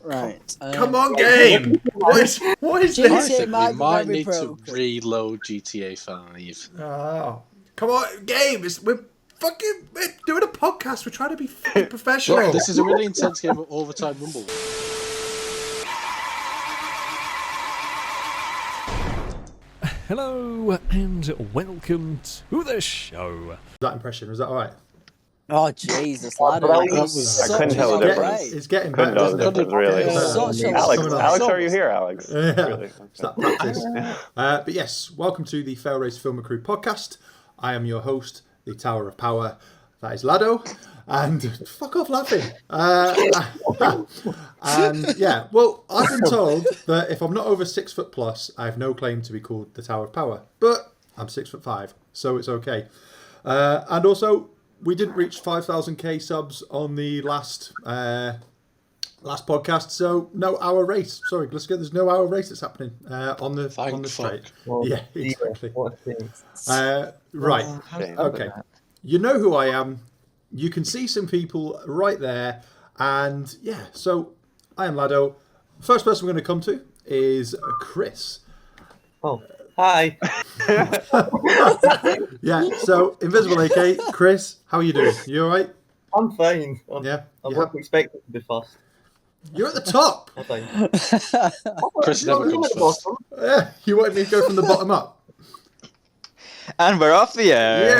Right. Come on, game! What is this? GTA We might need to reload GTA 5. Oh, come on, game! We're doing a podcast. We're trying to be fucking professional. Look, this is a really intense game of Overtime Rumble. Hello and welcome to the show. That impression, was that alright? Oh Jesus, Laddo! I couldn't tell the difference. It's getting Couldn't better, tell the doesn't it? difference, really. Alex, are you here, Alex? Yeah. Really? It's that practice. But yes, welcome to the Failrace Film Crew podcast. I am your host, the Tower of Power. That is Laddo. And fuck off laughing. And yeah, well, I've been told that if I'm not over 6 foot plus, I have no claim to be called the Tower of Power. But I'm 6'5", so it's okay. And also, we didn't reach 5,000k subs on the last podcast, so no hour race. Sorry, Glasgow, there's no hour race that's happening on the straight. Well, yeah, exactly. Right. Okay. You know who I am. You can see some people right there, and yeah. So I am Laddo. First person we're going to come to is Chris. Oh, hi. Yeah. So Invisible AK, Chris, how are you doing? You all right? I'm fine. I wasn't expecting to be fast. You're at the top. I'm fine. Chris never comes first. Yeah, you wanted me to go from the bottom up. And we're off the air.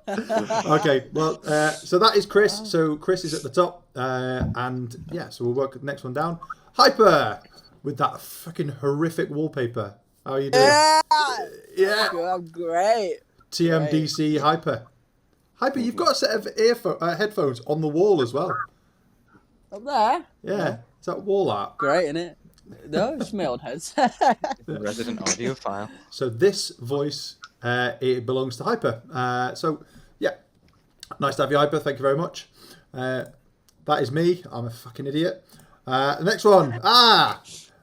Yeah. Okay. Well, so that is Chris. So Chris is at the top, and yeah. So we'll work the next one down. Hyper with that fucking horrific wallpaper. How are you doing? Yeah. I'm great. TMDC Hyper. Hyper, you've got a set of headphones on the wall as well. Up there. Yeah. Is that wall art? Great, isn't it? No, it's my own headset. Resident audiophile. So this voice, it belongs to Hyper. So yeah, nice to have you, Hyper. Thank you very much. That is me. I'm a fucking idiot. The next one,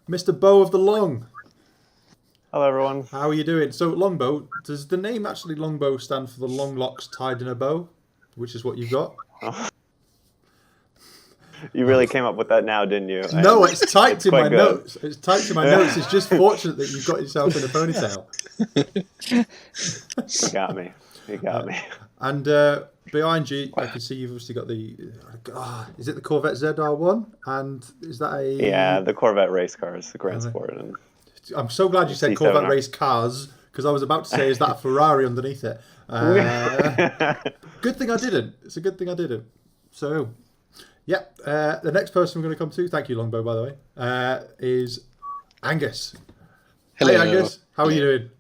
Mr. Bow of the Long. Hello, everyone. How are you doing? So Longbow, does the name actually Longbow stand for the long locks tied in a bow, which is what you've got? You really came up with that now, didn't you? No, it's typed in my good. notes. It's typed in my notes. It's just fortunate that you've got yourself in a ponytail. You got me. You got me. And behind you, I can see you've obviously got the... is it the Corvette ZR1? And is that a... Yeah, the Corvette race cars, the Grand Sport. And I'm so glad you said C7R. Corvette race cars, because I was about to say, is that a Ferrari underneath it? Good thing I didn't. It's a good thing I didn't. So... Yeah, the next person we're going to come to, thank you Longbow by the way, is Angus. Hello. Hey Angus, how are you doing?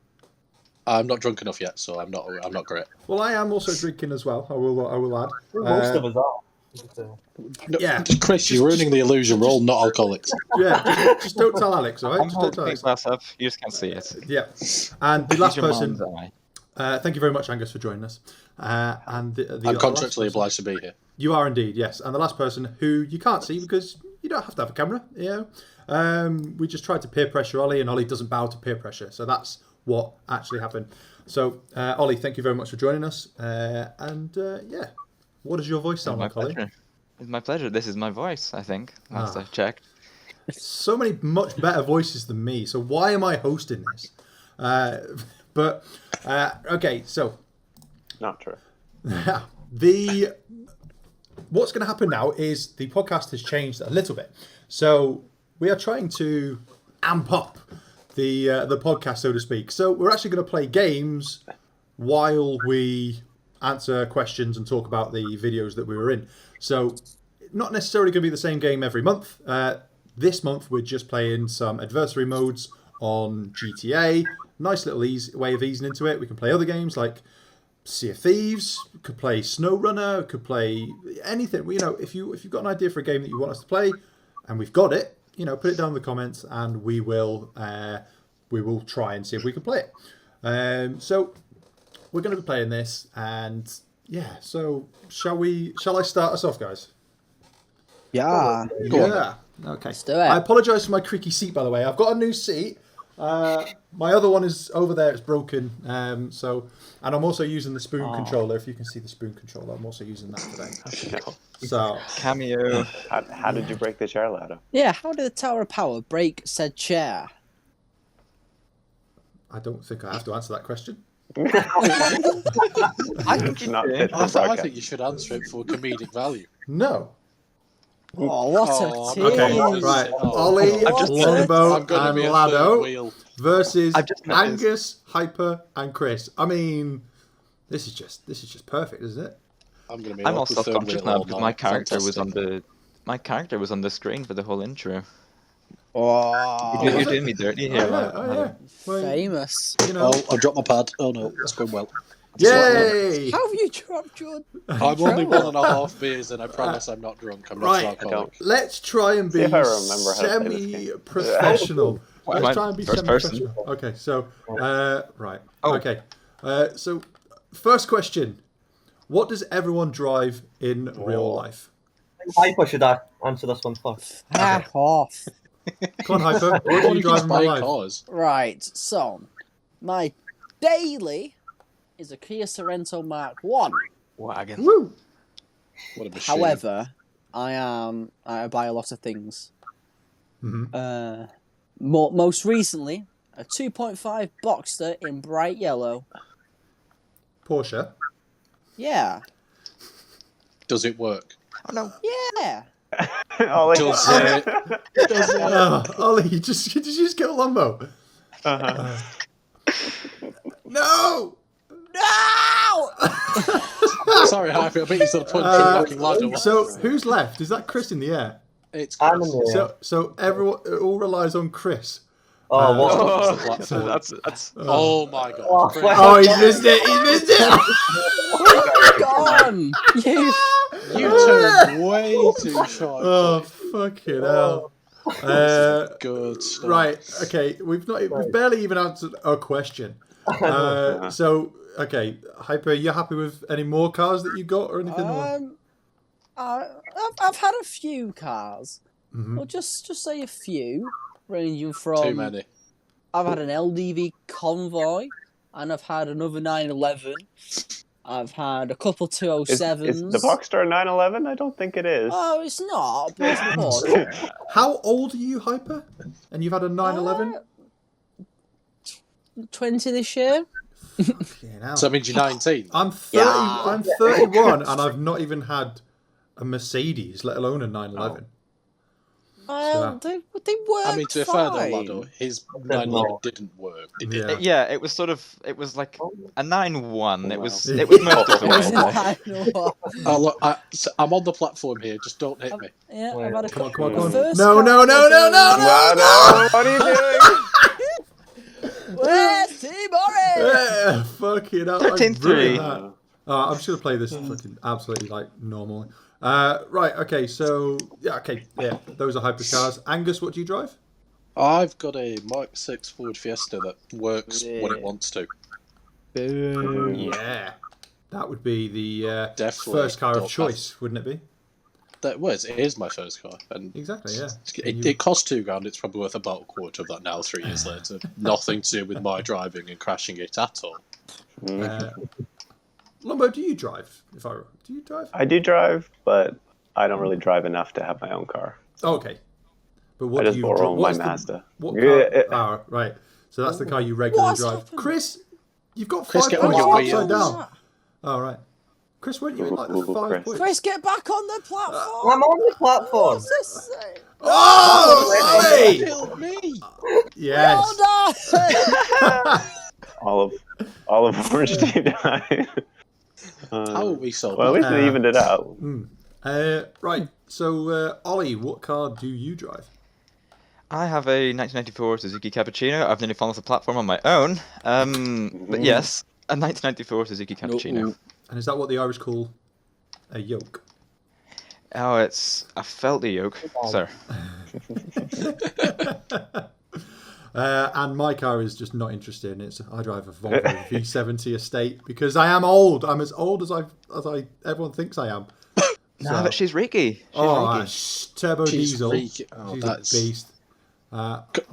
I'm not drunk enough yet, so I'm not great. Well, I am also drinking as well. I will add. Most of us are. No, Yeah. Chris, you're ruining the illusion. We're all not alcoholics. Yeah, just don't tell Alex, all right? I'm Just don't tell holding Alex. the glass up. You just can't see it. Yeah, and the last Use your person. mind's eye. Thank you very much, Angus, for joining us. And the I'm last contractually person- obliged to be here. You are indeed, yes. And the last person who you can't see because you don't have to have a camera, you know. We just tried to peer pressure Ollie, and Ollie doesn't bow to peer pressure. So that's what actually happened. So, Ollie, thank you very much for joining us. Yeah, what does your voice sound like, Ollie? It's my pleasure. This is my voice, I think, last I've checked. So many much better voices than me. So why am I hosting this? Okay, so... not true. What's going to happen now is the podcast has changed a little bit. So we are trying to amp up the podcast, so to speak. So we're actually going to play games while we answer questions and talk about the videos that we were in. So not necessarily going to be the same game every month. This month we're just playing some adversary modes on GTA. Nice little way of easing into it. We can play other games like Sea of Thieves, could play SnowRunner, could play anything. You know, if you've got an idea for a game that you want us to play, and we've got it, you know, put it down in the comments, and we will try and see if we can play it. So we're going to be playing this, and yeah. So shall I start us off, guys? Yeah. Yeah. Okay. Let's do it. I apologise for my creaky seat, by the way. I've got a new seat. My other one is over there. It's broken. And I'm also using the spoon controller. If you can see the spoon controller, I'm also using that today. So Cameo. How did you break the chair, Laddo? Yeah, how did the Tower of Power break said chair? I don't think I have to answer that question. I think you Not did. fit for I broadcast. think you should answer it for comedic value. No. Oh, what Oh, a no. team! Okay, right. Ollie, I've just- Longbow, I'm gonna and be a third Laddo wheel. versus I've just met Angus, Hyper, and Chris. I mean, this is just perfect, isn't it? I'm gonna be. I'm an all awkward third self-conscious wheel now all because night. my character was Fantastic. on the screen for the whole intro. Oh, You're was it? doing me dirty here. Yeah. Well, famous. you know. Oh, I dropped my pad. Oh no, it's going well. Yay! How have you dropped your... I'm only 1.5 beers, and I promise I'm not drunk. I'm not Right. alcoholic. Let's try and be See if I remember how to play this game. semi-professional. Let's Mine- try and be first person. semi-professional. Okay, so right. Oh. Okay. So first question: what does everyone drive in real life? Hyper should I answer this one first? Back off. Come on, Hyper. What do you drive in real life? cars. Right, so, my daily is a Kia Sorento Mark 1. Wagon. Woo! What a machine. However, I buy a lot of things. Mhm. Most recently, a 2.5 Boxster in bright yellow. Porsche. Yeah. Does it work? Oh no. Yeah. Ollie. Does it? Does it? Ollie, did you just get a Lambo? Uh-huh. No! No! Sorry, Harvey. I bet you still punch and fucking ladder. So who's left? Is that Chris in the air? It's I'm Chris. in the So everyone, it all relies on Chris. Oh, what? Oh, What's the platform? that's Oh my god. Oh, Chris. Oh, he missed it! He missed it! Gone! You turned way too short. Oh, fucking hell. Good stuff. Right, okay, we've barely even answered a question. So, okay, Hyper, you happy with any more cars that you got or anything? I've had a few cars. Mhm. Well, just say a few, ranging from... Too many. I've had an LDV Convoy, and I've had another 911. I've had a couple 207s. Is the Boxster 911? I don't think it is. Oh, it's not, but it's a Porsche. How old are you, Hyper? And you've had a 911? 20 this year. Fucking hell. So that means you're 19. I'm 30. I'm 31, and I've not even had a Mercedes, let alone a 911. Well, they work I mean, to be fair though, fine. Laddo, his 911 didn't work, did it? Yeah. it was like a 9-1. It was wow. it was most of the way It's there. I know what. Oh, look, I'm on the platform here. Just don't hit me. Yeah, I've had a Come on, couple. come on, come on. First No, car no, no, was no, no, Laddo, what are you doing? Where's T-Boris? Yeah, fucking hell. 13-3. I'm just going to play this fucking absolutely like normal. Right, okay, so, yeah, those are hypercars. Angus, what do you drive? I've got a Mark 6 Ford Fiesta that works when it wants to. Yeah. That would be the Definitely first car of don't choice, wouldn't it be? That was. It is my first car, and Exactly, yeah. it cost £2,000. It's probably worth about a quarter of that now. 3 years later, nothing to do with my driving and crashing it at all. Lombo, do you drive? Do you drive? I do drive, but I don't really drive enough to have my own car. Oh, okay. But what I do just you borrow what my is the- Mazda. What Yeah. car? Right. So that's the car you regularly What's drive. happened? Chris, you've got Chris, 5 get on points your upside wheel. down. Oh, right. Chris, weren't you in like the Ooh, 5 Chris. points? Chris, get back on the platform. I'm on the platform. What's this say? Oh, Ollie! Killed me. Yes. Well done. All of Orange Team died. How are we so Well, at least bad? they evened it out. Right. So, Ollie, what car do you drive? I have a 1994 Suzuki Cappuccino. I've nearly fallen off the platform on my own. But yes, a 1994 Suzuki Cappuccino. And is that what the Irish call a yoke? Oh, it's a felty yoke, sir. And my car is just not interested in it. I drive a Volvo V70 Estate because I am old. I'm as old as everyone thinks I am. No, but she's Reiki. Turbo She's diesel. freaky. Oh, She's that's- a beast.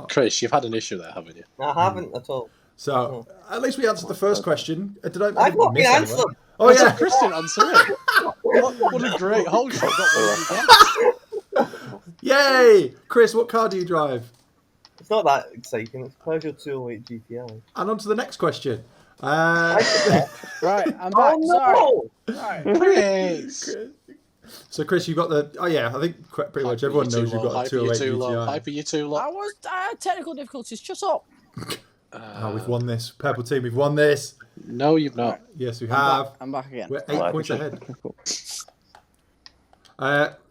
Chris, you've had an issue there, haven't you? I haven't at all. So at least we answered the first question. Did I I've got the miss answer. anyone? Oh yeah, Chris didn't answer it. What a great host! Got one of you guys. Yay! Chris, what car do you drive? It's not that exciting. It's Peugeot 208 GTI. And on to the next question. Right, I'm back. Oh no! Sorry. Chris. So Chris, you've got the. Oh yeah, I think pretty much everyone knows you've got a 208 GTI. Hyper, you too low. I had technical difficulties. Shut up. We've won this. Purple team, we've won this. No, you've not. Yes, we have. I'm back again. We're 8 points ahead.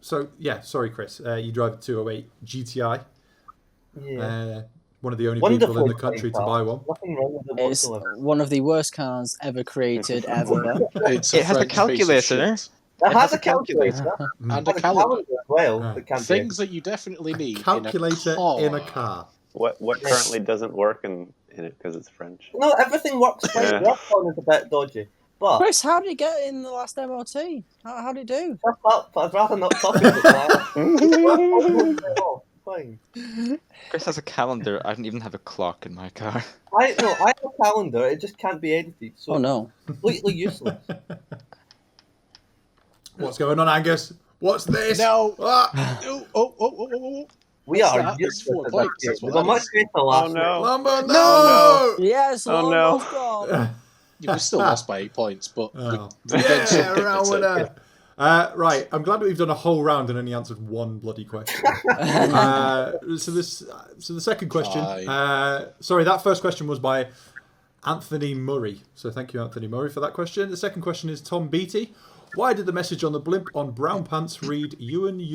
So yeah, sorry, Chris. You drive a 208 GTI. Yeah. One of the only Wonderful people in the country to buy one. Nothing wrong with it It's whatsoever. one of the worst cars ever created, ever. It's It has a French piece of calculator. shit. It has has a a calculator. calculator. And a It has a calendar. calendar as well. Yeah. That can Things that you definitely need Calculator in a car. car. What currently doesn't work in it because it's French? No, everything works fine. Yeah. The other one is a bit dodgy. But Chris, how did he get in the last MOT? How did he do? shut up. I'd rather not talk about that. Oh, fine. Chris has a calendar. I don't even have a clock in my car. I have a calendar. It just can't be edited. So Oh no. it's completely useless. What's going on, Angus? What's this? No. Ah! Oh. We What's are that? It's useless 4 at that points, game. that's We what were that much is. greater Oh last no! Lambo, no! Oh, Yes, Oh, no. Lambo's gone. You still lost by 8 points, but Oh. we eventually Yeah, picked round it winner. up. Right, I'm glad that we've done a whole round and only answered one bloody question. So the second question. Fine. Sorry, that first question was by Anthony Murray. So thank you, Anthony Murray, for that question. The second question is Tom Beattie. Why did the message on the blimp on brown pants read Ewan?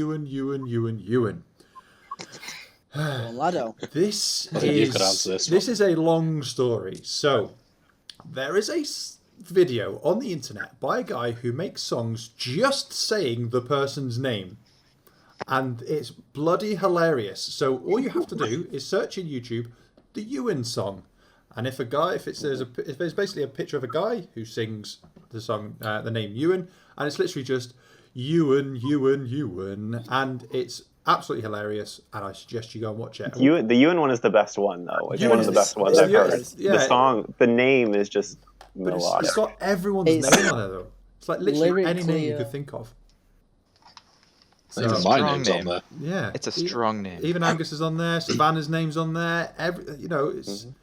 Laddo. This I think you could answer is this is a long story. So there is a video on the internet by a guy who makes songs just saying the person's name, and it's bloody hilarious. So all you have to do is search in YouTube the Ewan song, and if there's basically a picture of a guy who sings the song, the name Ewan, and it's literally just Ewan, and it's absolutely hilarious, and I suggest you go and watch it. the Ewan one is the best one, though. It's Ewan one of the is- best ones it's I've the- heard. yeah. The song, the name is just But melodic. it's got everyone's It's name on it, though. It's like literally any name you could think of. Even So, my strong name's name. on there. yeah, It's a strong name. Even Angus is on there. Savannah's name's on there. It's Is it?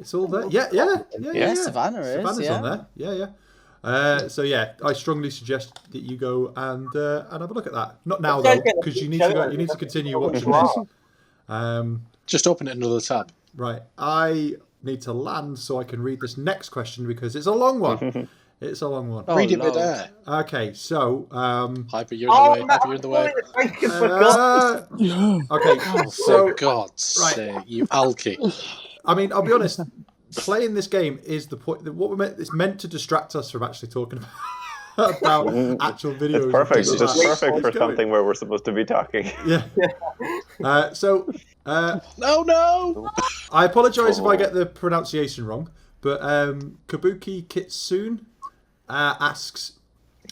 it's all there. Yeah. Yeah, Savannah is, Savannah's yeah. on there. Yeah. So yeah, I strongly suggest that you go and have a look at that. Not now though, because you need to go. You need to continue watching this. Just open it another tab. Right, I need to land so I can read this next question because it's a long one. It's a long one. Oh, Read it no. mid-air. Okay, so Hyper, you're in the way. Hyper, you're in the way. I forgot. okay, so For God's right. sake, you alky. I mean, I'll be honest. Playing this game is the point. What it's meant to distract us from actually talking about actual videos. It's perfect. and things It's like just that. perfect Let's for go. something where we're supposed to be talking. Yeah. No! I apologise if I get the pronunciation wrong, but Kabuki Kitsune asks,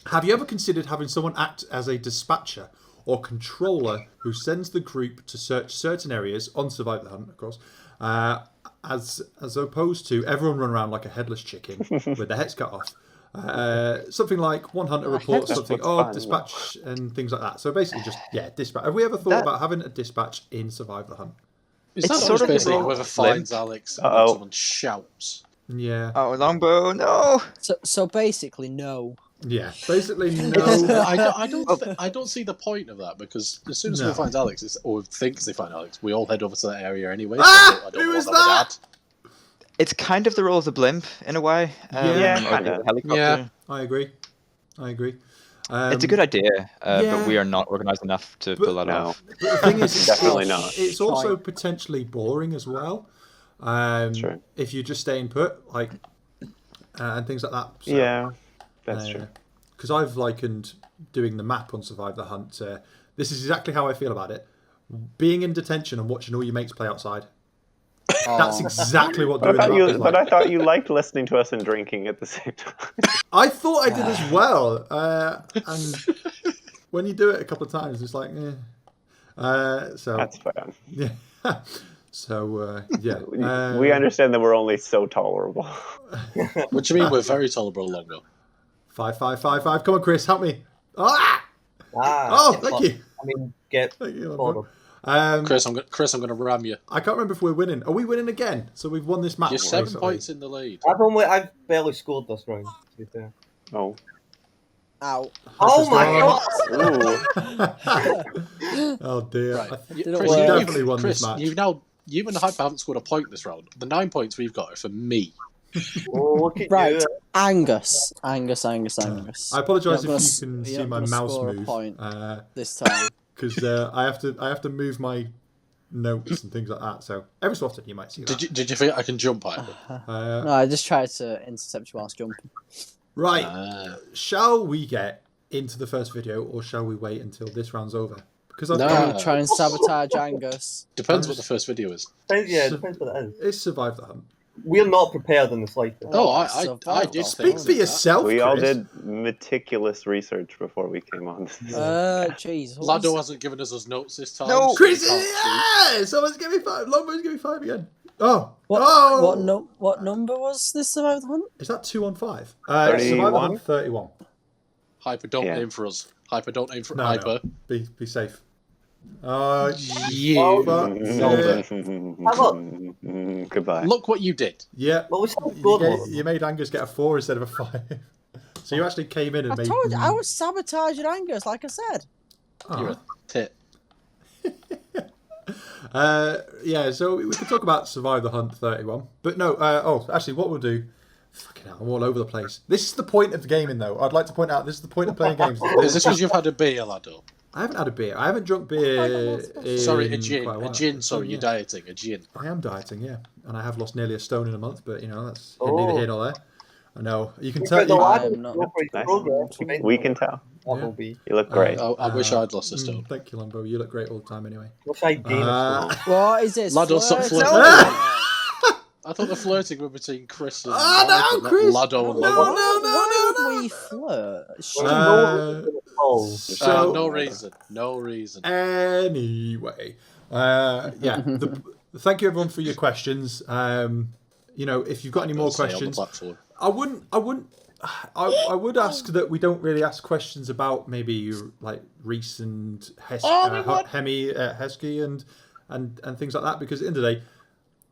have you ever considered having someone act as a dispatcher or controller who sends the group to search certain areas on Survive the Hunt, of course, as opposed to everyone run around like a headless chicken with their heads cut off? Something like one hunter reports something odd, dispatch, and things like that. So basically just, dispatch. Have we ever thought about having a dispatch in Survive the Hunt? Is It's that sort of basically the whoever finds Alex and Uh-oh. someone shouts? Yeah. Oh, longbow, no! So basically, no. Yeah. Basically, no. I don't see the point of that because as soon as No. someone finds Alex, or thinks they find Alex, we all head over to that area anyway. Ah! So I don't Who know is what that would that? add. It's kind of the role of the blimp, in a way. Yeah, or kinda. the helicopter. Yeah. I agree. It's a good idea, yeah. but we are not organised enough to pull that No. off. But the thing is, Definitely not. It's also potentially boring as well. True. If you're just staying put, like, and things like that. So, Yeah, that's true. Because I've likened doing the map on Survive the Hunt. This is exactly how I feel about it. Being in detention and watching all your mates play outside. That's exactly what doing the map is like. But I thought you liked listening to us and drinking at the same time. I thought I did as well. And when you do it a couple of times, it's like, So That's fun. yeah. So yeah, We understand that we're only so tolerable. What do you mean we're very tolerable, Longo? 5. Come on, Chris, help me. Ah! Ah, Oh, thank you. I mean, get Thank you, forward. Chris, I'm gonna ram you. I can't remember if we're winning. Are we winning again? So we've won this match. You're 7 basically. points in the lead. I've barely scored this round, to be fair. Oh. Ow. Oh my god! Ooh. Oh dear. Right. I think Didn't we work. definitely won Chris, this match. you and Hyper haven't scored a point this round. The 9 points we've got are for me. Oh, look at Right, you. Angus. I apologise You're not if you gonna can you're see not my gonna mouse score a move point this time. because I have to move my notes and things like that. So every so often you might see that. Did you think I can jump, Hyper? No, I just tried to intercept you whilst jumping. Right. Shall we get into the first video, or shall we wait until this round's over? Because I No. think Try and sabotage Angus. Depends what the first video is. Yeah, it depends what it is. it's Survive the Hunt. We're not prepared in the slightest. Oh, I Survival. did Speak things for like that. yourself, We all Chris. did meticulous research before we came on. Jeez. what Laddo was- hasn't given us his notes this time. No. so Chris, we can't cheat. yeah! Someone's giving me 5. Longbow's giving me 5 again. Oh. What, Oh! what number was this Survival the Hunt? Is that 2 on 5? 31? Survive the Hunt 31. Hyper, don't Yeah. aim for us. Hyper, don't aim for No, Hyper. no. Be safe. You. Fuck. Zelda. Goodbye. Look what you did. Yeah. Well, we still You, scored one. you made Angus get a 4 instead of a 5. So you actually came in and I made... told you, I was sabotaging Angus, like I said. You're a tit. Yeah, so we could talk about Survive the Hunt 31. But no, actually what we'll do... Fucking hell, I'm all over the place. This is the point of gaming, though. I'd like to point out this is the point of playing games. Is this because you've had a beer, Laddo? I haven't had a beer. I haven't drunk beer Sorry, a in gin. quite A while. gin, sorry, Oh, you're yeah. dieting. A gin. I am dieting, yeah. And I have lost nearly a stone in a month, but, you know, that's Oh. neither here nor there. I know. You can We've tell... got the You, lad I'm who's not- going for his Nice. progress. We can tell. That will be. You look great. I wish I'd lost a stone. thank you, Lambo. You look great all the time anyway. What's I gain? What is this? Laddo, stop flirting? flirting. I thought the flirting were between Chris and Oh, Hyper, no, not Chris! Laddo and No, Longo. Why would we flirt? So, No reason. No reason. anyway, yeah. Thank you everyone for your questions. You know, if you've got any more Stay on the questions, platform. I would ask that we don't really ask questions about maybe like recent Hesky and things like that, because at the end of the day,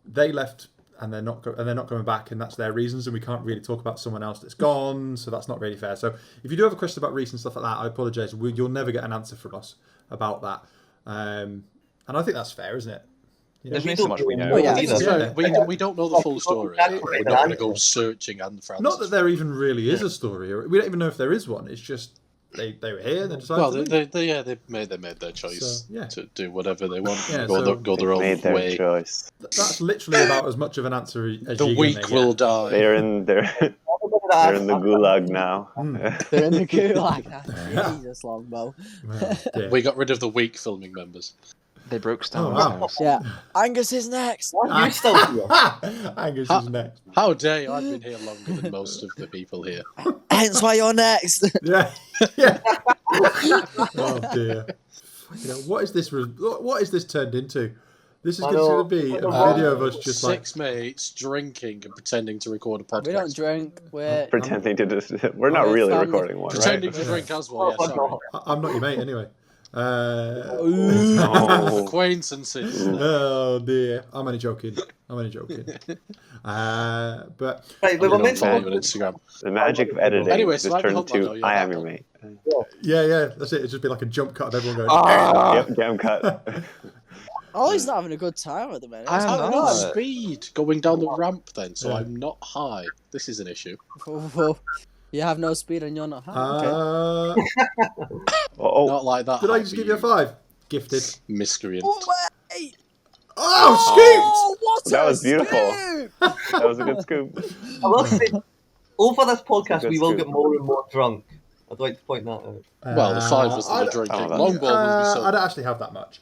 they left and they're not coming back, and that's their reasons, and we can't really talk about someone else that's gone, so that's not really fair. So if you do have a question about recent stuff like that, I apologise. You'll never get an answer from us about that, and I think that's fair, isn't it? You know, There's only so much we know. Well, yeah, Yeah. We don't know the full story. We're not going to go searching and for not that answers. there even really is a story, or we don't even know if there is one. It's just they were here and they decided Well, to leave. they made their choice So, yeah. to do whatever they want, Yeah, go so- their own Made their way. choice. That's literally about as much of an answer as The you're weak gonna will get. die. They're in the gulag now. They're in the gulag. Jesus, Longbow. Oh, dear. We got rid of the weak filming members. They broke Stone's wow. house. Yeah. Angus is next. You still here? Angus is next. How dare you? I've been here longer than most of the people here. Hence why you're next. Yeah. Yeah. Oh dear. You know, what is this? What is this turned into? This is I going know. to be a Oh. video of us just like. 6 mates drinking and pretending to record a podcast. We don't drink. We're Pretending to just. We're not We're really family. recording one, Pretending right? to drink as well. Yeah, sorry. I'm not your mate anyway. Oh. Acquaintances. Oh dear. I'm only joking. But Right, we were don't meant follow you to. on Instagram. The magic of editing Anyway, just so turned I've got into one, though, I yeah, am that your one. mate. yeah, that's it. It'd just be like a jump cut of everyone going. Yep, jam cut. Ollie's not having a good time at the minute. I am I'm not. not speed going down the ramp then, so I'm not high. This is an issue. You have no speed and you're not high. Okay. Oh, Not like that. Did I hyper, just give you a 5? Gifted. Miscreant. Wait. Oh, Oh, what That a was beautiful. scoop! that was a good scoop. I will say, over this podcast, Good we will scoop. get more and more drunk. I'd like to point that out. Well, the 5 wasn't the drinking. oh, Long ball will be I so. don't actually have that much.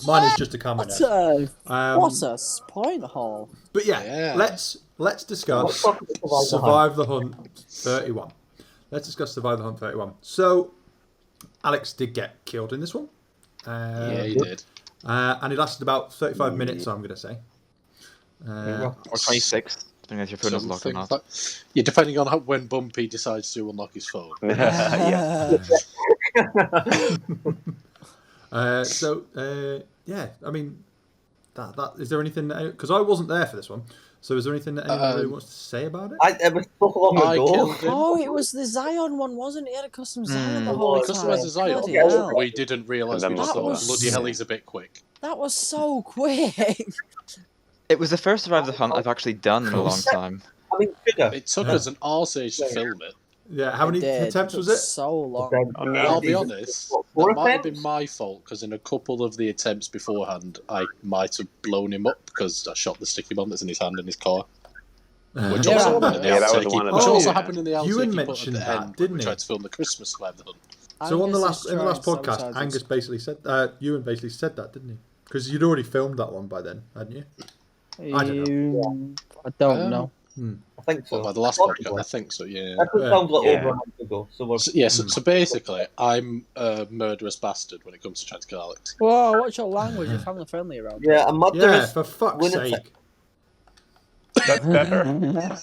Mine is just a comment. What a point hole. But yeah, Yeah. let's discuss Let's talk about Survive the Hunt 31. Let's discuss Survive the Hunt 31. So, Alex did get killed in this one. Yeah, he did. And it lasted about 35 minutes, I'm going to say. Or 26, depending if your phone is locked or not. Yeah, depending on when Bumpy decides to unlock his phone. Yeah. Yeah, I mean, that is there anything? Because I wasn't there for this one. So is there anything that anyone really wants to say about it? It was so long I ago. killed him. Oh, it was the Zion one, wasn't it? He had a custom Zion the whole Because time. there was a Zion, Bloody hell. we didn't realise. We just That thought, was- bloody hell, he's a bit quick. That was so quick. It was the first Survive the Hunt I've actually done in a long time. I mean, sugar. It took us an arse age to film it. Yeah, how many It attempts took was it? So long. I'll be honest, Four that might have been attempts? my fault, because in a couple of the attempts beforehand, I might have blown him up, because I shot the sticky bomb that's in his hand in his car. Which Yeah. also happened in the Yeah, that was outtake. one of Which those. also Yeah. happened in the outtake Ewan he put mentioned at the that, end didn't when we he? tried to film the Christmas Survive the Hunt. So on the Angus is last trying podcast, sabotage Angus us. basically said Ewan basically said that, didn't he? Because you'd already filmed that one by then, hadn't you? I don't I don't know. I think so. Well, by the last podcast, I think so, yeah. That was sounds like Yeah. over a month ago. So we're So basically, I'm a murderous bastard when it comes to trying to kill Alex. Whoa, watch your language. You're family friendly around. yeah, a Yeah, murderous. for fuck's lunatic. sake. That's better.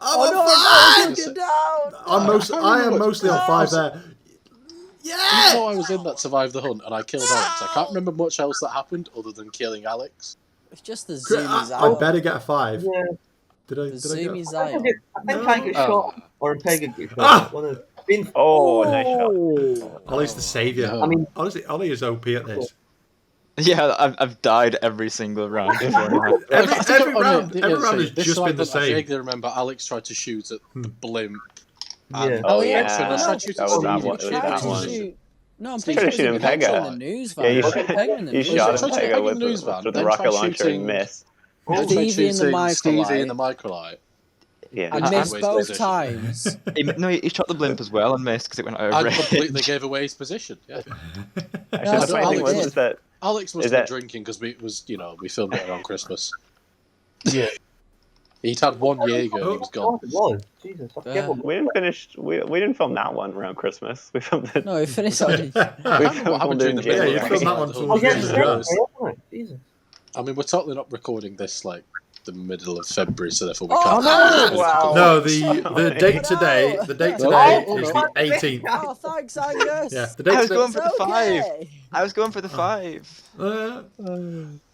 Oh no, Yes. get down! I am mostly on 5 there. Even Yeah! though I was in that Survive the Hunt and I killed Alex, I can't remember much else that happened other than killing Alex. It's just the I zoomy Zion. better get a 5. Yeah, Did I The get zoomy a... Zion. I think I get shot or Peg get shot. Ah! One of been. Oh, nice shot. Ollie's the saviour. No. I mean, Honestly, Ollie is OP at this. Yeah, I've died every single round before now. Every round has this just time been the I same. vaguely remember Alex tried to shoot at the blimp. Yeah. And Oh, yeah. yeah. When I tried to shoot That at was Steve, that he one. It was tried that to one. shoot- No, I'm Steve pretty tried sure to it was shoot him Peg Pega. in the news van. Yeah, It was Peg in the he news shot van. him tried to Pega take with the news van, the then rocket tried launcher shooting- and miss. I tried Stevie in the shooting Stevie microlight. in the microlight. Yeah. I That's missed his both position. times. No, he shot the blimp as well and missed because it went out of And range. completely gave away his position. Yeah. Actually, That's the funny thing Alex was did. that Alex must Is have been that- drinking because we filmed it around Christmas. Yeah. He'd had one Jaeger and he was gone. Oh, it was. Jesus. I forget what- we didn't finish. We didn't film that one around Christmas. We filmed it. No, we finished on we What happened during the Yeah, middle you of filmed that the one whole towards Oh, the yeah, end thing? of yeah, the was- yeah, Jesus. I mean, we're totally not recording this like the middle of February, so therefore we Oh, can't. no! Wow. No, the date today is the 18th. Oh, thanks, Angus. Yeah, the date I was today. going for the 5. Okay. I was going for the 5.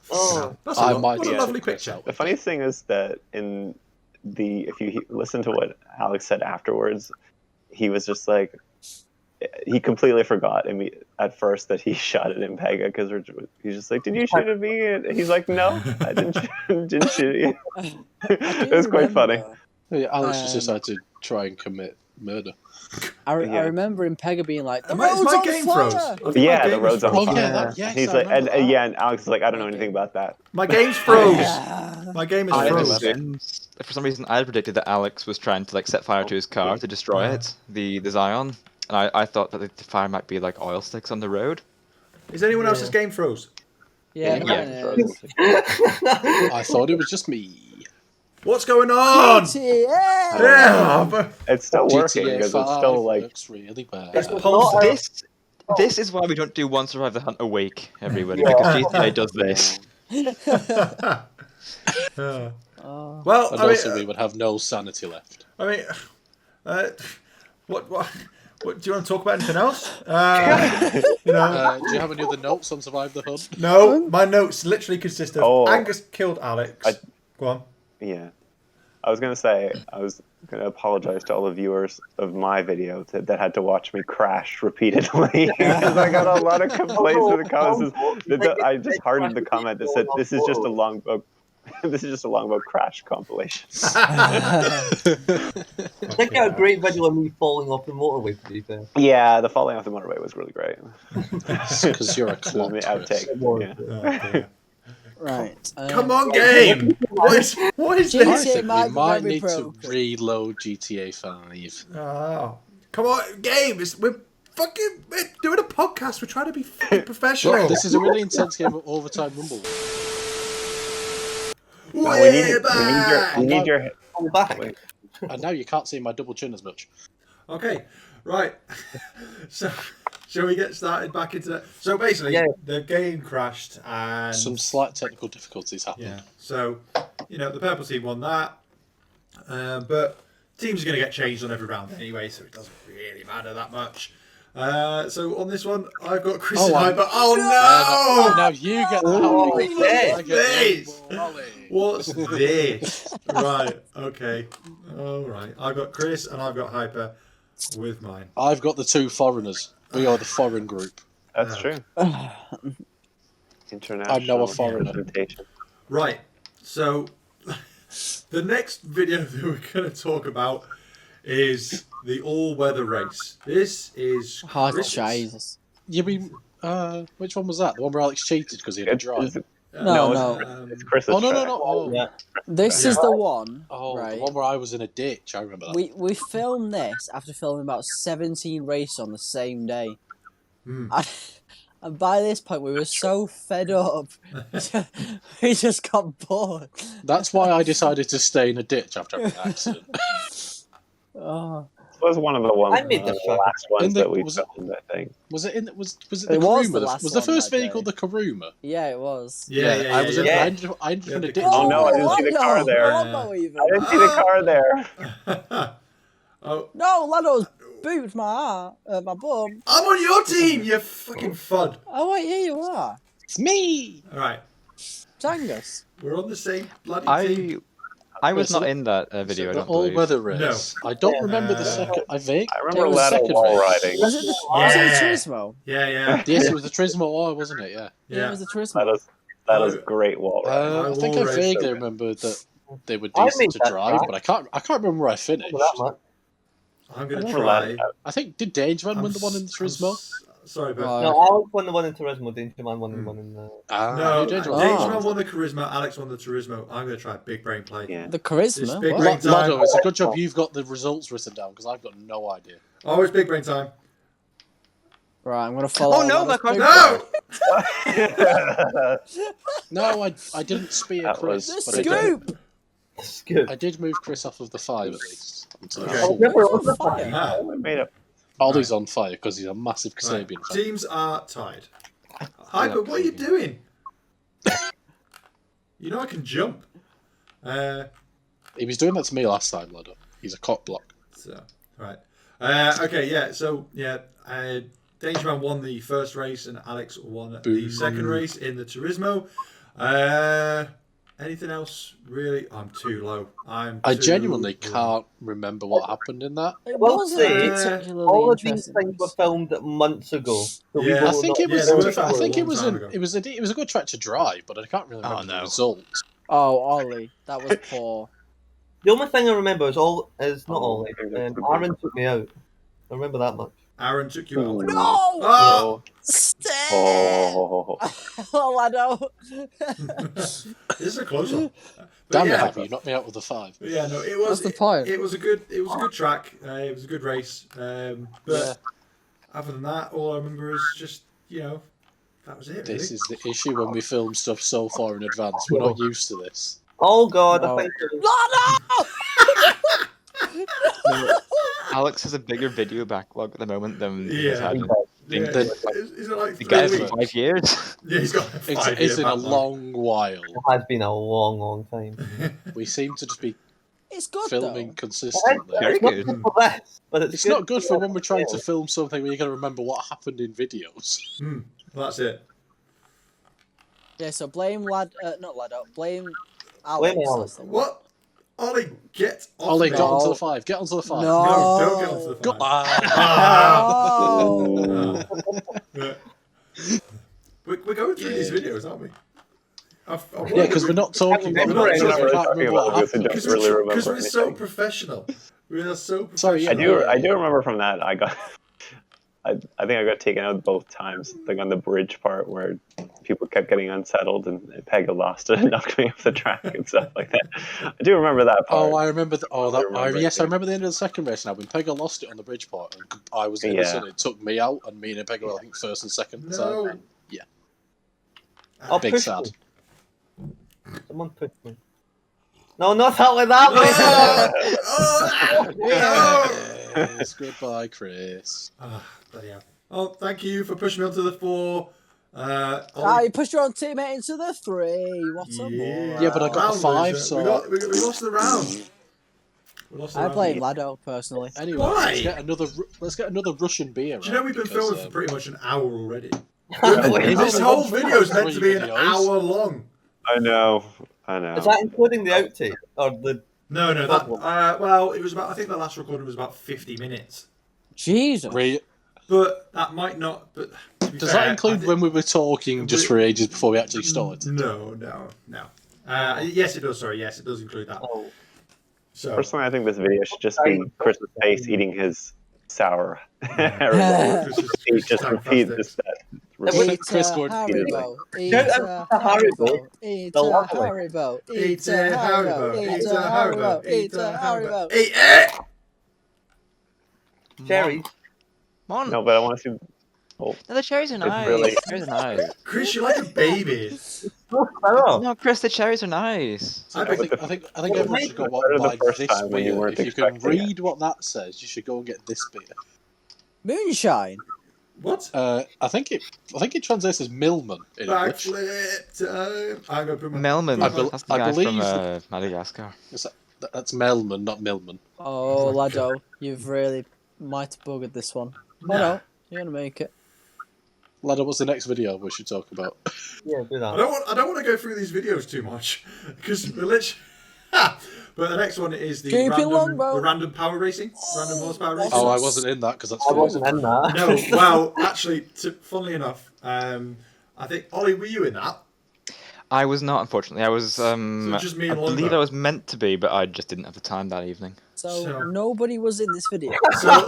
Oh, That's I a, might what a be lovely Chris picture. out. The funniest thing is that if you listen to what Alex said afterwards, he was just like, he completely forgot at first that he shot it in Pega because he's just like, did you shoot at me? And he's like, no, I didn't shoot at you. It was quite funny. Yeah, Alex just Um, decided to try and commit murder. I Yeah. remember in Pega being like, the Is road's my on game fire! froze? I think my Yeah, the game road's is on froze. fire. yes, He's I like, remember that. and Alex is like, I don't know anything about that. My game's froze. Yeah. My game is I froze. assumed, for some reason, I predicted that Alex was trying to like set fire to his car to destroy it, the Zion, and I thought that the fire might be like oil slicks on the road. Is anyone else's game froze? Yeah, Yeah. mine is. I thought it was just me. What's going on? GTA! Yeah, but It's still working GTA because 5 it's still like, works really well. it's not pulsing. This is why we don't do One Survive the Hunt a week, everybody, Yeah. because GTA does this. Yeah. Oh. Well, And I also, mean, we would have no sanity left. what do you want to talk about? Anything else? Do you have any other notes on Survive the Hunt? No, my notes literally consist of Oh. Angus killed Alex. Go on. yeah. I was gonna say, I was gonna apologize to all the viewers of my video that had to watch me crash repeatedly because I got a lot of complaints in the comments. I just hardened the comment that said, "This is just a longboat. This is just a longboat crash compilation." I think I had a great video of me falling off the motorway, to be fair. Yeah, the falling off the motorway was really great. Because you're a This was clock. the outtake. It was. Yeah. Oh, dear. Right. Come on, game. What is GTA this? We might might be need to broken. reload GTA 5. Oh, come on, game. We're doing a podcast. We're trying to be fucking professional. Look, this is a really intense game of Overtime Rumble. We're back. We need your. I'm back. Wait. And now you can't see my double chin as much. Okay, right. So Shall we get started back into that? So basically, the game crashed and Some slight technical difficulties happened. yeah. So the purple team won that, but teams are going to get changed on every round anyway, so it doesn't really matter that much. So on this one, I've got Chris and Hyper. Oh no! Now you get the What's this? Right. Okay. All right. I've got Chris and I've got Hyper with mine. I've got the two foreigners. We are the foreign group. That's true. International. I'm now a foreigner. representation. Right. So the next video that we're going to talk about is the all-weather race. This is Oh, Chris's. Jesus. You mean, which one was that? The one where Alex cheated because he had a drive? No. It's Chris's Oh, no. track. Oh, Yeah. This is the one. the right. one where I was in a ditch. I remember that. We filmed this after filming about 17 races on the same day. And by this point, we were so fed up. We just got bored. That's why I decided to stay in a ditch after having an accident. Oh. This was one of the ones, I made this the last ones that we was it- filmed, I think. Was it the It was Karuma? the last Was the one first that vehicle day. the Karuma? Yeah, it was. I was in. yeah. I ended in a Yeah, ditch. Oh, no, I didn't see the car there. Laddo even. I didn't see the car there. Oh, No, Laddo's booped my bum. I'm on your team, you fucking fud. Oh, wait, yeah, you are. It's me. All right. Tangus. We're on the same bloody team. I was not in that video. I The don't believe. all-weather race. No. I don't remember the second. I vague. I it remember was the Laddo second wall race. riding. Was it the Turismo? Yeah. Yes, it was the Turismo R, wasn't it? Yeah. Yeah, it was the Turismo. That is great wall riding. I think wall I race, vaguely so remember that they were I decent made to that drive, track. but I can't remember where I finished. That much. I'm going to remember try. Laddo. I think did Dangerman win the one in the Turismo? Sorry, but Right. No, Alex won the one in Turismo, Danger Man won the one in the... no, Dangerman. Dangerman won the Charisma, Alex won the Turismo. I'm going to try big brain play. Yeah. The It's Charisma? big What? brain time. Laddo, it's a good job you've got the results written down because I've got no idea. Oh, it's big brain time. Right, I'm going to follow. Oh no, Laddo's my car! boot. No! No, I didn't spear That Chris, was- The but I did, scoop! It's good. I did move Chris off of the 5 at least. Okay. Oh, never Who's was on the fire? Ah, I made it. Ollie's on fire because he's a massive right. Kasabian fan. Teams are tied. Hyper, what are you doing? You know I can jump. He was doing that to me last time, Laddo. He's a cock block. So, right. Okay, yeah, so, yeah. Dangerman won the first race and Alex won the Boo. second race in the Turismo. Anything else, really? I'm too low. I genuinely can't remember what happened in that. It Well, wasn't see, particularly all of these interesting. things were filmed months ago. So we Yeah. will I think not- it was. they were I filmed a think it long was. time ago. It was a good track to drive, but I can't really remember the results. Oh, Ollie, that was poor. The only thing I remember is not Oh, Ollie. I think that's good. Aaron took me out. I remember that much. Aaron took you out. No! Ah! Stay! Oh. Oh, Laddo. This is a close one. But Damn it, yeah, Happy, you knocked me out with the 5. but yeah, no, it was. That's the point. It was a good track. It was a good race. But Yeah. other than that, all I remember is just that was it. Really. This is the issue when we film stuff so far in advance. We're not used to this. Oh God, No. I think it was... Laddo! Alex has a bigger video backlog at the moment than he's Yeah. had. Yeah, Then- is it like The 3 guy for weeks? 5 years. Yeah, he's got a It's, 5 it's year in a backlog. long while. It has been a long, long time. We seem to just be It's good, filming though. consistently. Very It's not good. good for this, but it's It's not good for when we're trying to film something where you're going to remember what happened in videos. Well, that's it. Yeah, so blame not Laddo, blame Alex. Blame Alex. That's the one. What? Ollie, get off Ollie, me. get onto the 5. Get onto the 5. No. No, don't get onto the Go- 5. Ah. Oh. Yeah. We're going through these videos, aren't we? Yeah, because we're not talking. We're not I talking. remember We can't talking remember about what this and happened. don't really remember Because we're so anything. professional. We are so professional. Sorry, yeah. I do remember from that. I think I got taken out both times. Like on the bridge part where people kept getting unsettled and Pega lost it and knocked me off the track and stuff like that. I do remember that part. Oh, I remember. Yes, I it. remember the end of the second race now when Pega lost it on the bridge part. And I was innocent. Yeah. It took me out, and me and Pega were, I think, first and second. No. So, yeah, I'll big push sad. me. Someone push me. No, not that like that. Oh, no! Yes, goodbye, Chris. Bloody hell. Oh, thank you for pushing me onto the 4. You pushed your own teammate into the 3. What a moron. Yeah, but I got a round 5, loser. so... We lost the round. I blame Laddo, personally. Anyway, Why? let's get another Russian beer. Do you know we've been because, filming for pretty much an hour already? Wait, This whole video is meant to be an 3 videos. hour long. I know. Is that including the outtake or the? No, that. Well, it was about. I think the last recording was about 50 minutes. Jesus. But that might not. But Does that include when we were talking just for ages before we actually started? No. Yes, it does. Sorry, yes, it does include that. Oh. So Personally, I think this video should just be Chris's face eating his sour. He just repeats this. Chris Gordon. Haribo. Eat Shout a out to Haribo. Eat a The lovely. Haribo. Eat a Haribo. Eat a Haribo. Eat a Haribo. Eat it! Cherry. Come on. No, but I want to see. Oh, No, the cherries are nice. really- The cherries are nice. Chris, you're like a baby. Oh. No, Chris, the cherries are nice. I think everyone should go better the buy first this time when you beer. weren't If you can expecting it. read what that says, you should go and get this beer. Moonshine. What? I think it translates as Millman in English. Backflip time. I'm gonna put my. Melman. I That's the I guy believe from Madagascar. That's Melman, not Millman. Oh, Laddo, you've really might have buggered this one. Oh Nah. no, you're gonna make it. Laddo, what's the next video we should talk about? Yeah, do I that. don't want to go through these videos too much because we're literally. But the next one is the Keep it long, bro. random power racing, random horsepower racing. Oh, I wasn't in that because that's I wasn't in that. No, well, actually, funnily enough, I think Ollie, were you in that? I was not, unfortunately. I was. just me I and believe Longbow. I was meant to be, but I just didn't have the time that evening. So nobody was in this video. So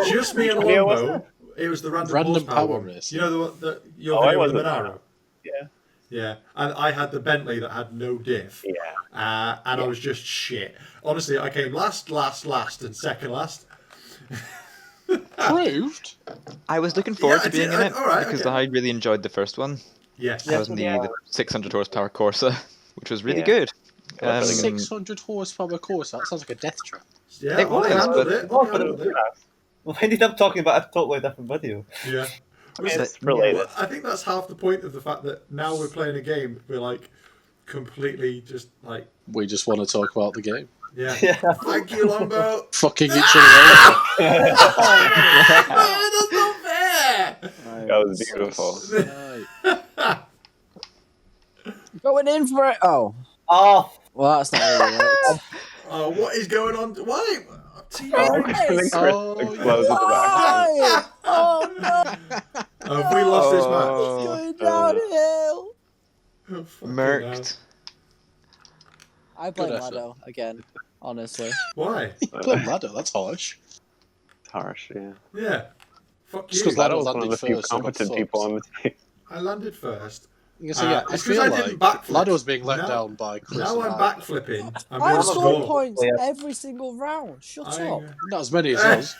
just me and Which video was Longbow. It was the random Random horsepower power one. race. You know the one that your Oh, I video with the wasn't. Monaro. Yeah. Yeah, and I had the Bentley that had no diff. Yeah. And I was just shit. Honestly, I came last, and second last. Proved. I was looking forward Yeah, to being I in did. it All right, because okay. I really enjoyed the first one. Yes. I was in the 600 horsepower Corsa, which was really Yeah. good. That was really good. 600 horsepower course. That sounds like a death trap. Yeah, It Ollie was, handled but- it. Ollie handled it. We ended up talking about a totally different video. Yeah. It's related. Well, I think that's half the point of the fact that now we're playing a game, we're like completely just like, We just want to talk about the game. yeah. Yeah. Thank you, Longbow. Fucking each other No, that's not fair. That was beautiful. over. Going in for it. Oh, Oh, well, that's not really it. Oh, what is going on? Why? Team Oh, Chris. I think Chris Oh, explodes at the back. Why? Oh no, Oh, have we lost this it's match? going downhill. Oh, fucking Merked. I blame Good effort. Laddo again, honestly. hell. Why? Blame Laddo, that's harsh. It's harsh, yeah. Yeah. Fuck Just you. 'cause That was one of the few first, so I got competent fucked. people on the team. I landed first. You see, yeah, I it's 'cause feel I like didn't backflip. Laddo's being let Now- down by Chris. Now and I'm I. backflipping. I'm I going to score score. points Yeah. every single round. Shut up. Not as many as us.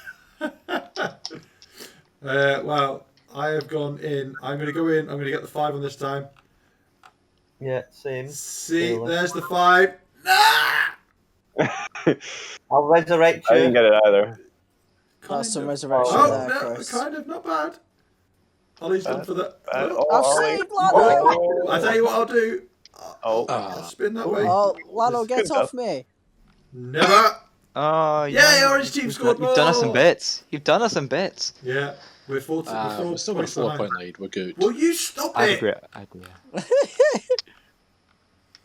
Well, I have gone in. I'm going to go in. I'm going to get the 5 on this time. yeah, same. See, Really? there's the 5. Nah! I'll resurrect I didn't you. get it either. That's some Kind of. resurrection Oh, there, no, Chris. kind of. Not bad. Ollie's done for the... Oh, I've Ollie. saved Laddo. I tell you what I'll do. Oh, I'll spin that way. Oh, Laddo, get Good off me. Never. Oh, Yay, orange team scored more. You've done us some bits. You've done us some bits. Yeah, we're 4 We've still got a points behind. 4-point lead. We're good. Will you stop I have a it? great idea.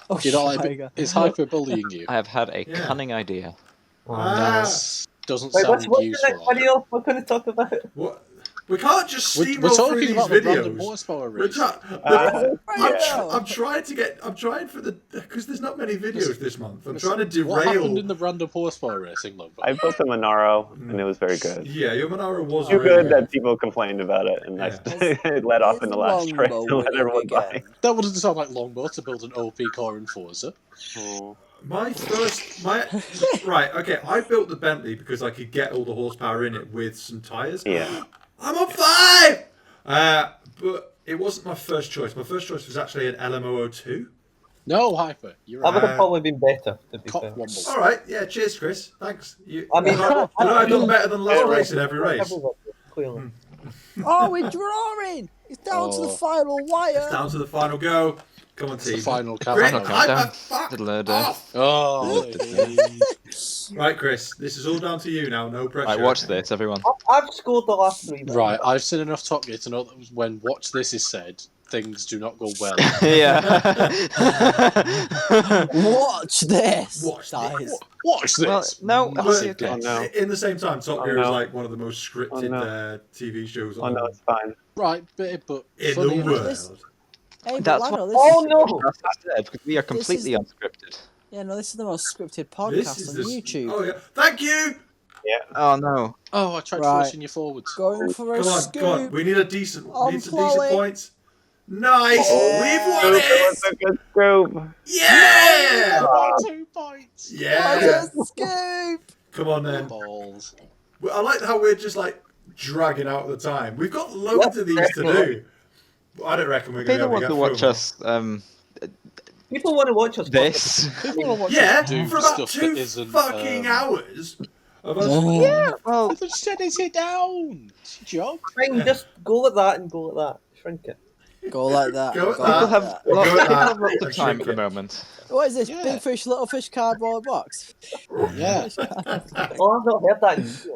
Oh, You know, like, Schweiger. it's hyper-bullying you. I have had a Yeah. cunning idea. Ah, Doesn't Wait, sound what's the useful. next video we're going to talk about? what? We can't just We're steamroll through talking these about the random videos. horsepower We're race. I'm Yeah. trying to get. I'm trying for the because there's not many videos this month. I'm trying to What happened derail. in the random horsepower racing, Longbow? I built a Monaro, and it was very good. Yeah, your Monaro was Too very good that people complained about it, and Yeah. I let off in the last It's race Longbow to let winning everyone again. by. That wouldn't sound like Longbow to build an OP car in Forza. My first, right, okay. I built the Bentley because I could get all the horsepower in it with some tires. Yeah. I'm on 5. But it wasn't my first choice. My first choice was actually an LMO02. No, Hyper. You're That would right. have probably been better, to be fair. Cockwomble. All right, yeah. Cheers, Chris. Thanks. You, I mean, I've done better than last race in every race. Clearly. Oh, we're drawing. It's down to the Oh. final wire. It's down to the final go. Come on, It's the team. final Chris, countdown. fuck Laddo. off. Oh, Right, Chris, this is all down to you now. No pressure. Right, watch this, everyone. I've scored the last 3. then. right. I've seen enough Top Gear to know that when "Watch This" is said, things do not go well. Yeah. Watch this. Watch guys. this. Watch this. Well, no, Massive okay. Oh, no. In the same time, Top Oh, Gear no. is like one of the most scripted Oh, no. TV shows Oh on no, it's fine. Right, but in funny the enough- world. this- Hey, but That's Laddo, what- this Oh is, no! That's what I said, because we are completely unscripted. yeah, no, this is the most scripted This podcast is on the YouTube. Oh yeah, thank you. Oh no. Oh, I tried Right. forcing you forwards. Going for a Come on, scoop. come on. We need a decent. We I'm need some decent flowing. points. Nice. Yeah. We've won That it. was a good scoop. Yeah. By 2 points. Yeah. What a scoop. Come on then. Balls. I like how we're just like dragging out the time. We've got loads of these to do. I don't reckon we're going People to want to watch us People want to watch us. this. People are watching. Yeah, do for about stuff that 2 isn't, fucking hours of us. Yeah. Well, I just said sit down. It's your job. Fine, just go at that and go at that. Shrink it. Go like that. Go at go that. people like have that. lots, Go people at have lots that. of time at the Shrink it. moment. What is this? Yeah. Big fish, little fish cardboard box? Yeah. Oh, I've not heard that in years.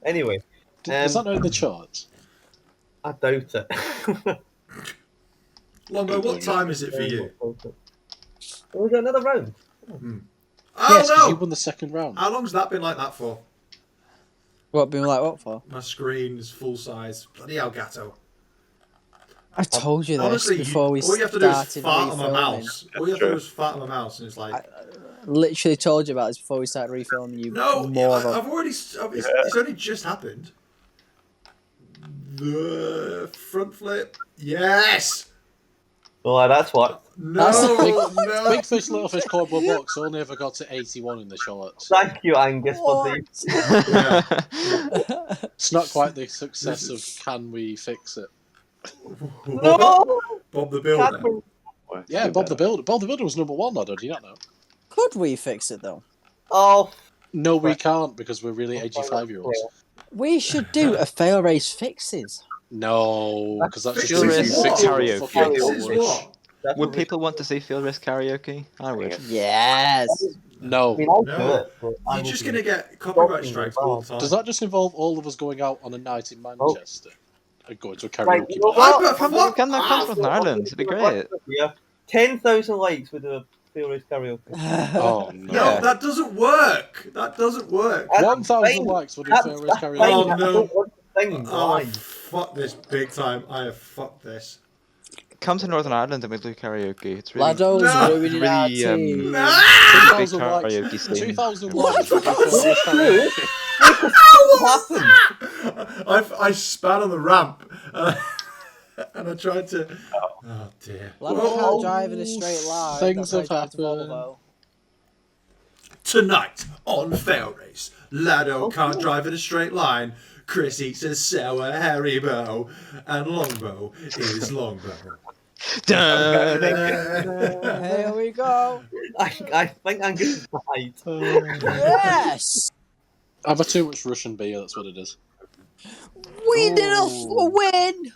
Anyway, Is that not in the charts? I doubt it. Longo, what time is it for you? Well, we got another round. Oh Yes, 'cause you no! won the second round. How long's that been like that for? What, being like what for? My screen is full size. Bloody Elgato. I told you this Honestly, before we all you have to do is started fart on my refilming. mouse. All you have to do is fart on my mouse, and it's like, Literally told you about this before we started refilming. You no, moron. I've already. It's only just happened. The front flip, yes. Well, that's what. No, That's the no. Big Fish, Little Fish, Cardboard Box only ever got to 81 in the charts. Thank you, Angus, for What? the. Yeah. It's not quite the success of Can We Fix It? No! Bob the Builder. Catherine. Yeah, Bob the Builder. Bob the Builder was number 1, Laddo. Do you not know? Could we fix it though? Oh, No, we can't because we're really 85-year-olds. We should do a Failrace fixes. No, because that's just Fixes if you what? fix it, Karaoke. fucking Fixes forward. what? that's Would what people want to see Failrace karaoke? I would. Yes. No. I mean, I'll No. do it. But I You're will just be- gonna get copyright strikes all the time. Does that just involve all of us going out on a night in Manchester and going to a Right, karaoke you know bar? what? Come on, come from Ireland. It'd be great. Yeah. 10,000 likes with a Failrace karaoke. Oh, no. No, Yeah. that doesn't work. That doesn't work. That's 1,000 fine. likes would do That's Failrace fine. karaoke. Oh, I no. don't want to sing Oh, live. fuck this big time. I have fucked this. Come to Northern Ireland and we'll do karaoke. It's really Laddo's No. ruining our Really, team. Ah! 2,000 big likes. karaoke scene. 2,000 What? likes would do What? Failrace karaoke. What happened? I span on the ramp and I tried to. Oh dear. Laddo can't drive in a straight line. Things That's why have he drives a happened. Volvo. Tonight on Failrace, Laddo can't drive in a straight line. Chris eats a sour Haribo, and Longbow is Longbow. Dun. Here we go. I think Angus is right. Yes. I've had too much Russian beer, that's what it is. We did a win.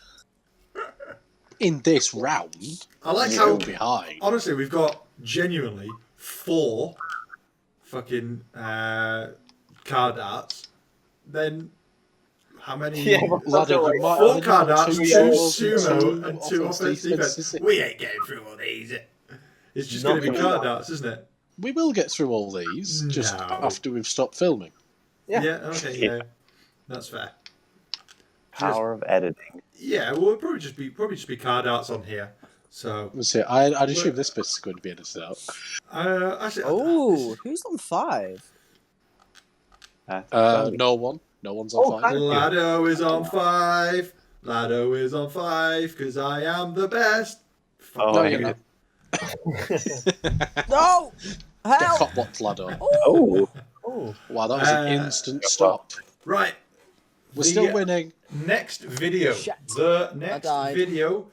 In this round, I like still how behind. honestly we've got genuinely 4 fucking car darts. Then how many? Yeah, but Laddo, like, we might 4 only car have darts, 2 two shots, sumo, and 2 offense offense defense. defense. We ain't getting through all these. It's just Not going to be really. car darts, isn't it? We will get through all these just No. after we've stopped filming. Yeah. Okay, yeah. That's fair. Power of editing. Yeah, well, it'll probably just be car darts on here. So, Let's see. I'd assume this bit's going to be edited out. actually, Oh, who's on 5? No one. No one's on Oh, fire. Laddo is on 5. Laddo is on 5 because I am the best. Oh, No, I you're hate not. it. No. Get Help. caught what, Laddo. Oh, Oh, Wow, that was an instant stop. Right. We're The, still winning. Next video. Shit. The next died. video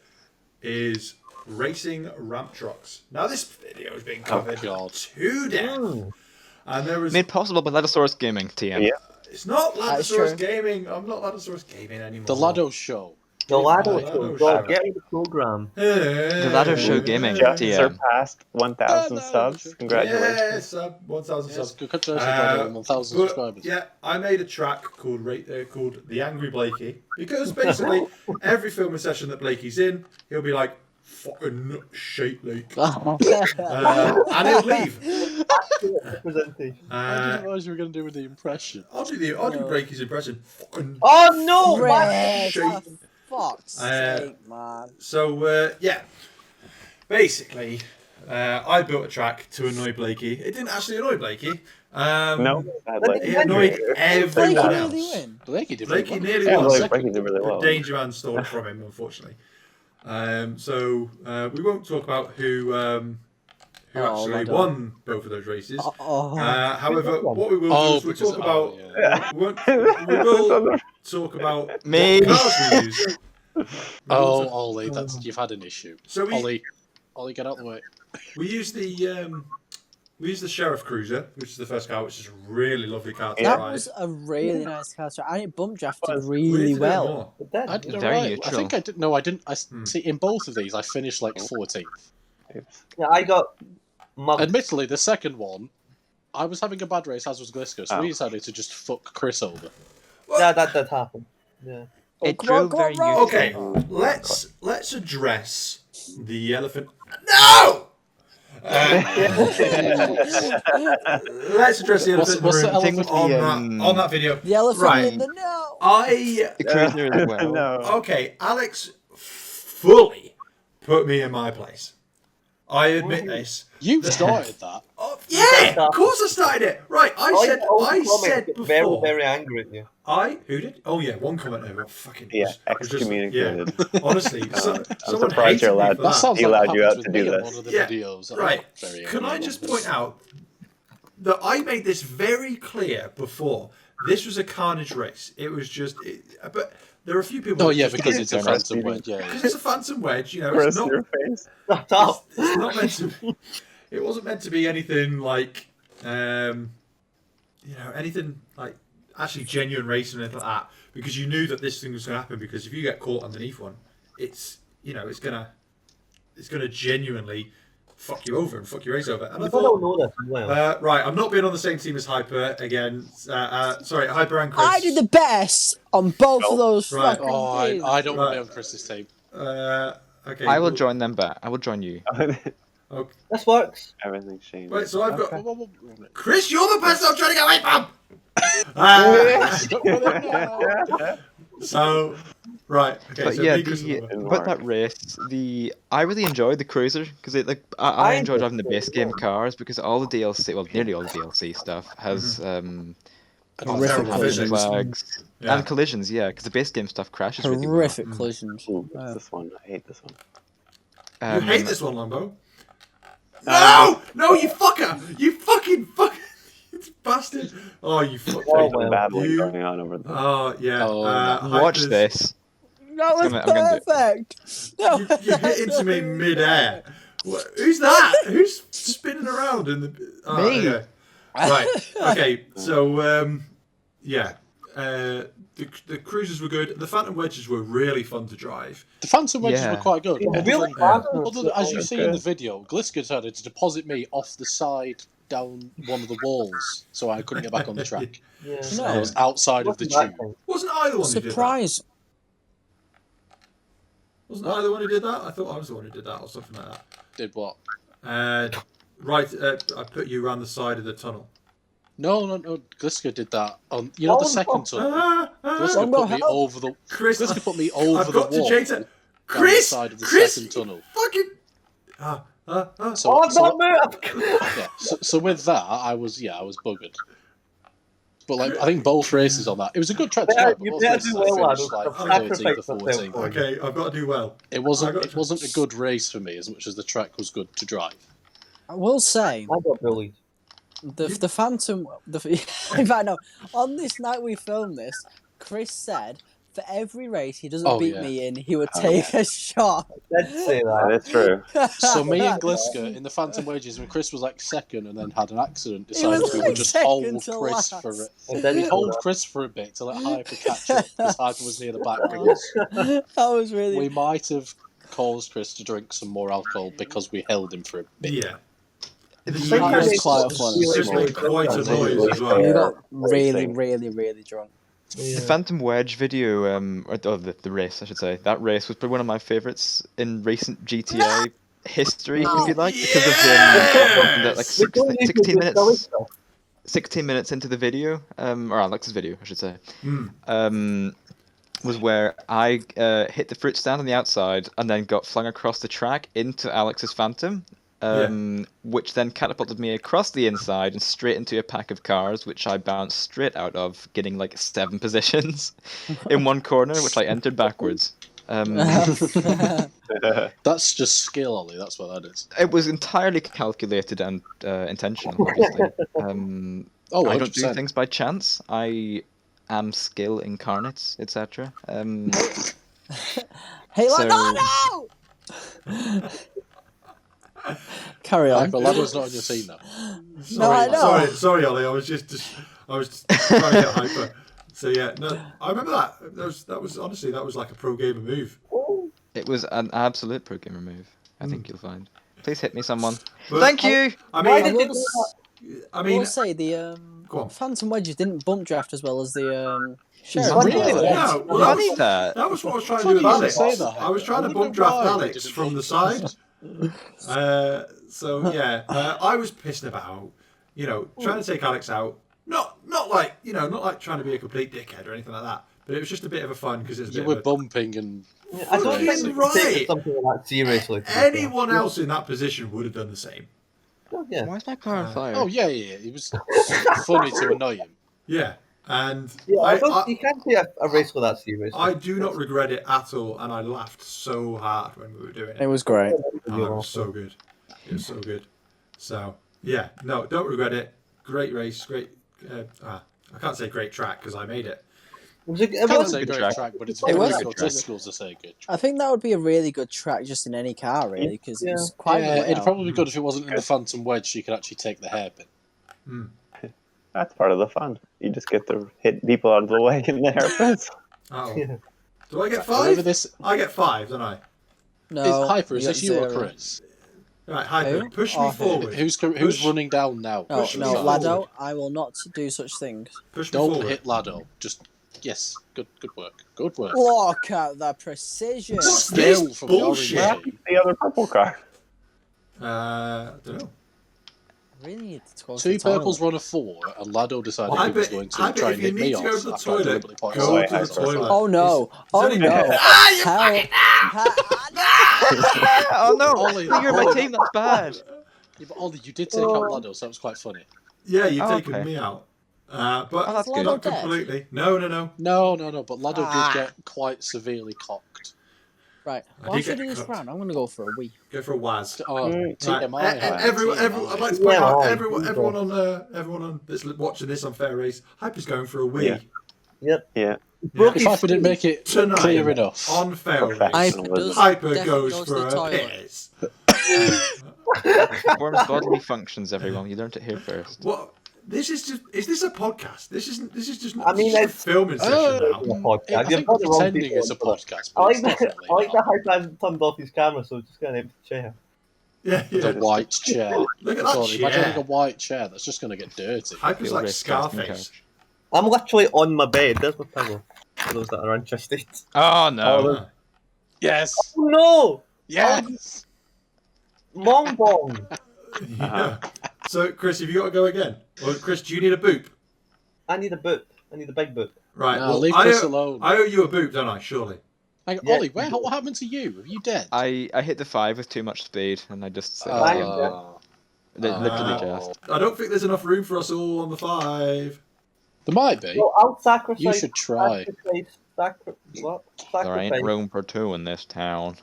is racing ramp trucks. Now, this video has been covered God. to death. And there was Made possible by Laddosaurus Gaming, TM. yeah. It's not That's Laddosaurus true. Gaming. I'm not Laddosaurus Gaming anymore. The Laddo Show. The Laddo Laddo Show. Show. God, get with the program. The Laddo Show Gaming. Just TM. surpassed 1,000 subs. Congratulations. Yes, 1,000 Yes, subs. congratulations on 1,000 but, subscribers. Yeah, I made a track called The Angry Blakey because basically every filming session that Blakey's in, he'll be like, fucking nut shite, like. And he'll leave. Presentation. I didn't realise you were going to do with the impression. I'll do Blakey's impression. Fucking Oh no! Rick, shite. for fuck's sake, man. So, yeah. Basically, I built a track to annoy Blakey. It didn't actually annoy Blakey. No, It annoyed Blakey everyone else. really win. Blakey did Blakey really nearly Yeah, won. Blakey did really well. Danger Man stole it from him, unfortunately. So we won't talk about who actually Laddo. won both of those races. Oh, However, what we will do is we'll because- talk about yeah. we will talk about Me. what cars we use. Oh, Ollie, you've had an issue. So Ollie, get out the way. we use the Sheriff Cruiser, which is the first car, which is a really lovely car to that ride. was a really nice car, and it bump drafted We need really to do well. more. I did Very alright. I neutral. think I did. No, I didn't. See, in both of these, I finished like 14th. Yeah, I got mugged. Admittedly, the second one, I was having a bad race, as was Glisco, so Oh. we decided to just fuck Chris over. Yeah, that did happen. Yeah. It Come on, drove come on, very Rob. neutral. Okay, let's address the elephant. No. Let's address the elephant What's in the the room elephant? on that video. The elephant Right. in the no. The cruiser as well. No. Okay, Alex fully put me in my place. I admit this. You started that. Oh, yeah, of course I started it. Right, I said very, before. very angry at you. Who did? Oh yeah, one commenter got fucking Yeah, was just- excommunicated. yeah. Honestly, I'm someone surprised hated you're me allowed. for That that. sounds He like allowed you happens out with to do me on this. one of the Yeah, videos. I'm right. very Can I angry just about point out that I made this very clear before? This was a carnage race. It was just, but there are a few people. Oh that yeah, just because didn't it's a do it. phantom wedge. Yeah. Because it's a phantom wedge. You know, Chris, it's not. your face. Shut up. It's not meant to. It wasn't meant to be anything like, anything like actually genuine racing or anything like that. Because you knew that this thing was going to happen. Because if you get caught underneath one, it's gonna genuinely fuck you over and fuck your race over. And I People don't thought, know this as well. right, I'm not being on the same team as Hyper again. Sorry, Hyper and Chris. I did the best on both of those Right. fucking Oh, teams. I don't want to Right. be on Chris's team. Okay. I will well, join them back. I will join you. Okay. This works. Everything's changed. Wait, so I've got Okay. Chris. You're the person I'm trying to get away from. So, right. Okay. But so yeah, me, Chris, and Laura. about that race, I really enjoyed the cruiser because I enjoyed enjoyed driving the it base as game well. cars because all the DLC, well, nearly all the DLC stuff has Terrible Horrific physics. flags Yeah. and collisions. Yeah, because the base game stuff crashes really well. Horrific collisions. Ooh, what's this one? I hate this one. You hate this one, Lambo. No! No, you fucker! You fucking you bastard! Oh, you fucker! Oh, There's well. some battling You- going on over there. Oh yeah. Oh, Watch Hyper's- this. That was I'm gonna do it. perfect. No, You hit into me mid-air. Who's that? Who's spinning around in the? Oh, Me. okay. Right. Okay. So yeah. The cruisers were good. The Phantom Wedges were really fun to drive. The phantom wedges Yeah. were quite good. Yeah, Other really than- fast. other than- as you see in the good. video, Gliska decided to deposit me off the side down one of the walls, so I couldn't get back on the track. Yeah. No. I was outside of the Wasn't that tube. thing? Wasn't I the one who did that? surprise. Wasn't I the one who did that? I thought I was the one who did that, or something like that. Did what? Right. I put you around the side of the tunnel. No. Gliska did that on. You know the Oh, second tunnel. Gliska Won't go put me help. over the. Chris, Gliska put me over I've the got to wall. change down it. Chris, the side of the Chris, second tunnel. fucking. So, Oh, so, not move! yeah, so with that, I was buggered. But like, I think both races on that, it was a good track to Yeah, drive, but you both better races do I well, finished lad. like Sacrifice 13th or yourself 14th. for it. Okay, I've got to do well. It wasn't a good race for me as much as the track was good to drive. I will say I got bullied. the Phantom. In fact, no. On this night we filmed this, Chris said for every race he doesn't Oh, beat yeah. me in, he would Oh, take a shot. Let's say that. That's true. So me and Gliska in the Phantom Wedges, when Chris was like second and then had an accident, He was decided we like would just second hold to Chris last. for it. And then We you hold Chris for a bit to let Hyper catch up because Hyper was near the back with us. That was really. We might have caused Chris to drink some more alcohol because we held him for a bit. Yeah. That was quite funny. Chris made quite a noise as well. You got really, Racing. really, really drunk. The Phantom Wedge video, the race, I should say. That race was probably one of my favourites in recent GTA history, if you like, because of the, like 16 minutes. 16 minutes into the video, or Alex's video, I should say, was where I hit the fruit stand on the outside and then got flung across the track into Alex's Phantom, which then catapulted me across the inside and straight into a pack of cars, which I bounced straight out of, getting like 7 positions in one corner, which I entered backwards. That's just skill, Ollie. That's what that is. It was entirely calculated and intentional, obviously. Oh, I don't 100%. do things by chance. I am skill incarnate, etc. Hey, like, So- no! Carry on. Hyper, Laddo's not on your team now. No, I know. Sorry, Ollie. I was just trying to get Hyper. So yeah, no, I remember that. That was honestly like a pro gamer move. It was an absolute pro gamer move, I think you'll find. Please hit me, someone. But- Thank you! I I mean, will, I I mean, will say the go on. Phantom Wedges didn't bump draft as well as the Sheriff. Really? No, well, Funny that. that was what I was trying to Funny do with you should Alex. say that, I was Hyper. trying I to wonder bump draft why we Alex didn't from the bump side. So yeah, I was pissing about, trying to take Alex out. Not like trying to be a complete dickhead or anything like that. But it was just a bit of a fun because it's a You bit were of a, bumping and I don't think Fucking we take right. something like that seriously. anyone else in that position would have done the same. Yeah. Why is my car on fire? oh yeah, it was funny to annoy him. Yeah, and Yeah, you can't take a race with that seriously. I do not regret it at all, and I laughed so hard when we were doing It it. was great. Oh, it was so good. It was so good. So yeah, no, don't regret it. Great race, great. I can't say great track because I made it. It Can't was say good great track. track, but it's It was very a good egotistical to say good. I think that would be a really good track just in any car, really, because Yeah. it's quite Yeah, good it'd layout. probably be good if it wasn't in the Phantom Wedge, so you could actually take the hairpin. That's part of the fun. You just get to hit people out of the way in the hairpins. Oh, Yeah. do I get Whenever 5? this I get 5, don't I? No, is Hyper, is got this you or 0. Chris? Right, Hyper, Who? push me Oh, forward. Who's Push- running down now? No, Push me no, forward. Laddo, I will not do such things. Push me Don't forward. hit Laddo. Just yes, good work, good work. Look at the precision. What's Skill this from the bullshit? orange team. The other purple car. I don't know. I really need to go to Two the toilet. purples run a 4, and Laddo decided Well, he was going to try if and you hit me need to off. go to the after I toilet, deliberately pointed go out to the his toilet. Oh no! Oh only- no! Ah, you How? fucking- Oh no! Ollie, You're my Ollie. team, that's bad! Yeah, but Ollie, you did take out Laddo, so that was quite funny. Yeah, you've Oh, taken okay. me out. But Oh, that's good. not Laddo dead? completely. No. No, but Laddo Ah. did get quite severely cocked. Right. I Why did should get we do this cooked. round? I'm gonna go for a wee. Go for a Waz. Oh, Right. TMI. Everyone, TMI. I'd like to point Yeah, out right. everyone on that's watching this on Failrace, Hyper's going for a wee. Yeah. Yep. Yeah. If Hyper didn't make it Tonight clear enough. on Failrace, Hyper Hyper definitely goes goes for to the a toilet. piss. Performs bodily functions, everyone. You learned it here first. What? This is just. Is this a podcast? This is just. I mean, this is a it's- filming session now. I think we're pretending it's a podcast, I but like it's that. definitely I like not. that Hype hasn't turned off his camera, so just got an empty chair. Yeah. The white chair. Look at God, that imagine chair. having a white chair. That's just going to get dirty. Hyper's like Failrace casting Scarface. couch. I'm literally on my bed. There's my pillow. For those that are interested. Oh no! Oh, Yes. Oh no! Yes. Long bong. yeah. So, Chris, have you got to go again? Or, Chris, do you need a boop? I need a boop. I need a big boop. Right. No, well, leave I Chris owe, alone. I owe you a boop, don't I? Surely. Hang on, Yeah. Ollie, what happened to you? Are you dead? I hit the 5 with too much speed, and I just literally just. I don't think there's enough room for us all on the 5. There might be. Well, I'll sacrifice. You should try. What? There ain't Sacrifice. room for 2 in this town.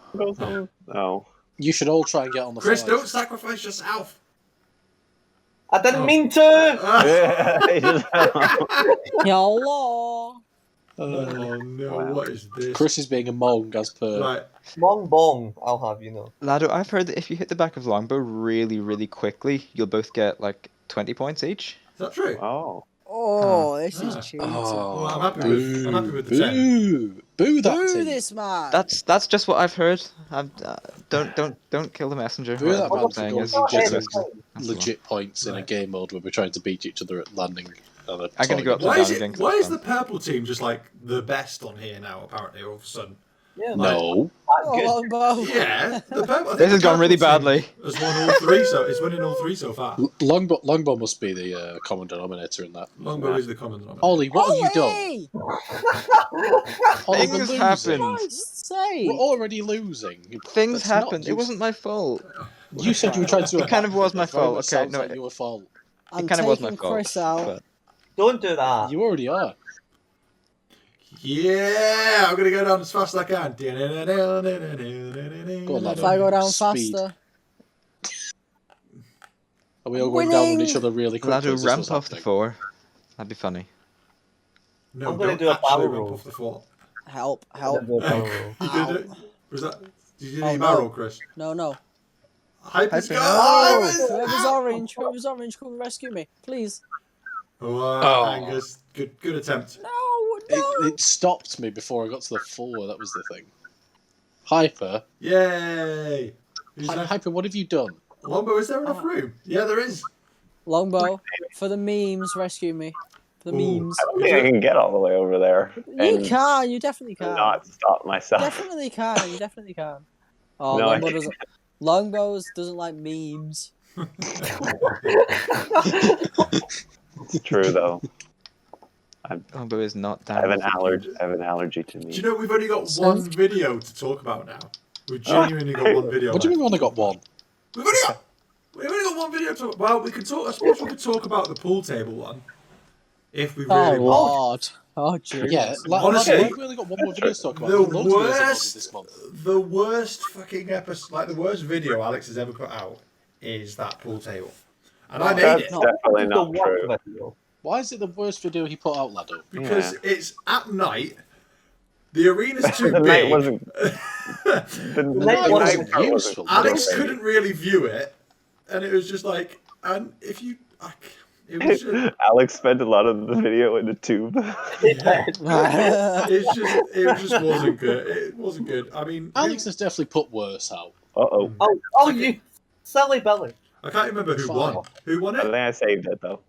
Oh. You should all try and get on the Chris, 5. don't sacrifice yourself. I didn't Oh. mean to. He just- Hello. Oh no, Wow. what is this? Chris is being a mong as per. Right. Long bong, I'll have you know. Laddo, I've heard that if you hit the back of Longbow really, really quickly, you'll both get like 20 points each. Is that true? Oh. Oh, this is Ah. cheating. Well, I'm happy boo, with the 10. boo that Boo team. this man. That's just what I've heard. Don't kill the messenger. Boo that What I'm man saying for is going just legit, listen. That's legit points in a Right. game mode where we're trying to beat each other at landing. On a I'm gonna go target. up Why to is down it? again 'cause Why it's is the fun. purple team just like the best on here now? Apparently, all of a sudden. Yeah, No. Oh, good. Longbow. Yeah, the purple. I think This has the gone really purple team badly. Has won all three, so it's winning all three so far. Longbow must be the common denominator in that. Longbow is the common denominator. Ollie, what have you done? Ollie! Ollie, we're Things losing. happened. Christ's sake. We're already losing. Things That's not happened. It just- wasn't my fault. You said you were trying to do a It kind of was backflip. my It very fault. much Okay, sounds no, like your fault. I'm it kind of was my taking fault. Chris out. but- Don't do that. You already are. Yeah, I'm gonna go down as fast as I can. Go on, If Laddo. I go down Speed. faster. Are we all going down on Winning. each other really quickly? Laddo, Is this ramp what's off the happening? 4. That'd be funny. No, I'm gonna don't do a actually barrel ramp roll. off the floor. Help, Don't help. do a barrel roll. You Ow. did it. Was that? Did you do Oh, any no. barrel, Chris? No. Hyper's Hyper. go! Oh, Hyper's- whoever's Ow! orange, come and rescue me, please. Oh, Angus, good attempt. No. It stopped me before I got to the 4. That was the thing. Hyper. Yay! Who's next? Hyper, what have you done? Longbow, is there enough room? Yeah, there is. Longbow, for the memes, rescue me. For the Ooh. memes. I don't think I can get all the way over there You can, you definitely can. not stop myself. Definitely can, you definitely can. Oh, No, I Longbow can't. doesn't. Longbows doesn't like memes. It's true though. Longbow is not I down. have an allergy. I have an allergy to Do me. you know we've only got one video to talk about now? We've genuinely got one video. What do you mean left. we only got one? We've only got one video to talk. Well, we can talk. I suppose we could talk about the pool table one, if we Oh, really want. Lord. Oh, jeez. Yeah, Honestly, we've only got one more video to talk about. The There's loads of videos uploaded this month. worst fucking episode, like the worst video Alex has ever put out, is that pool table, and I made That's it definitely The not what true. video? Why is it the worst video he put out, Laddo? because Yeah. it's at night. The arena's too The night big. wasn't. The night wasn't part useful. Alex great. couldn't really view it, and it was just like, and if you, it was just, Alex spent a lot of the video in a tube. it just wasn't good. It wasn't good. I mean, Alex has definitely put worse out. Uh-oh. Oh, you silly belly. I can't remember who Fine. won. Who won I think it? I saved it though.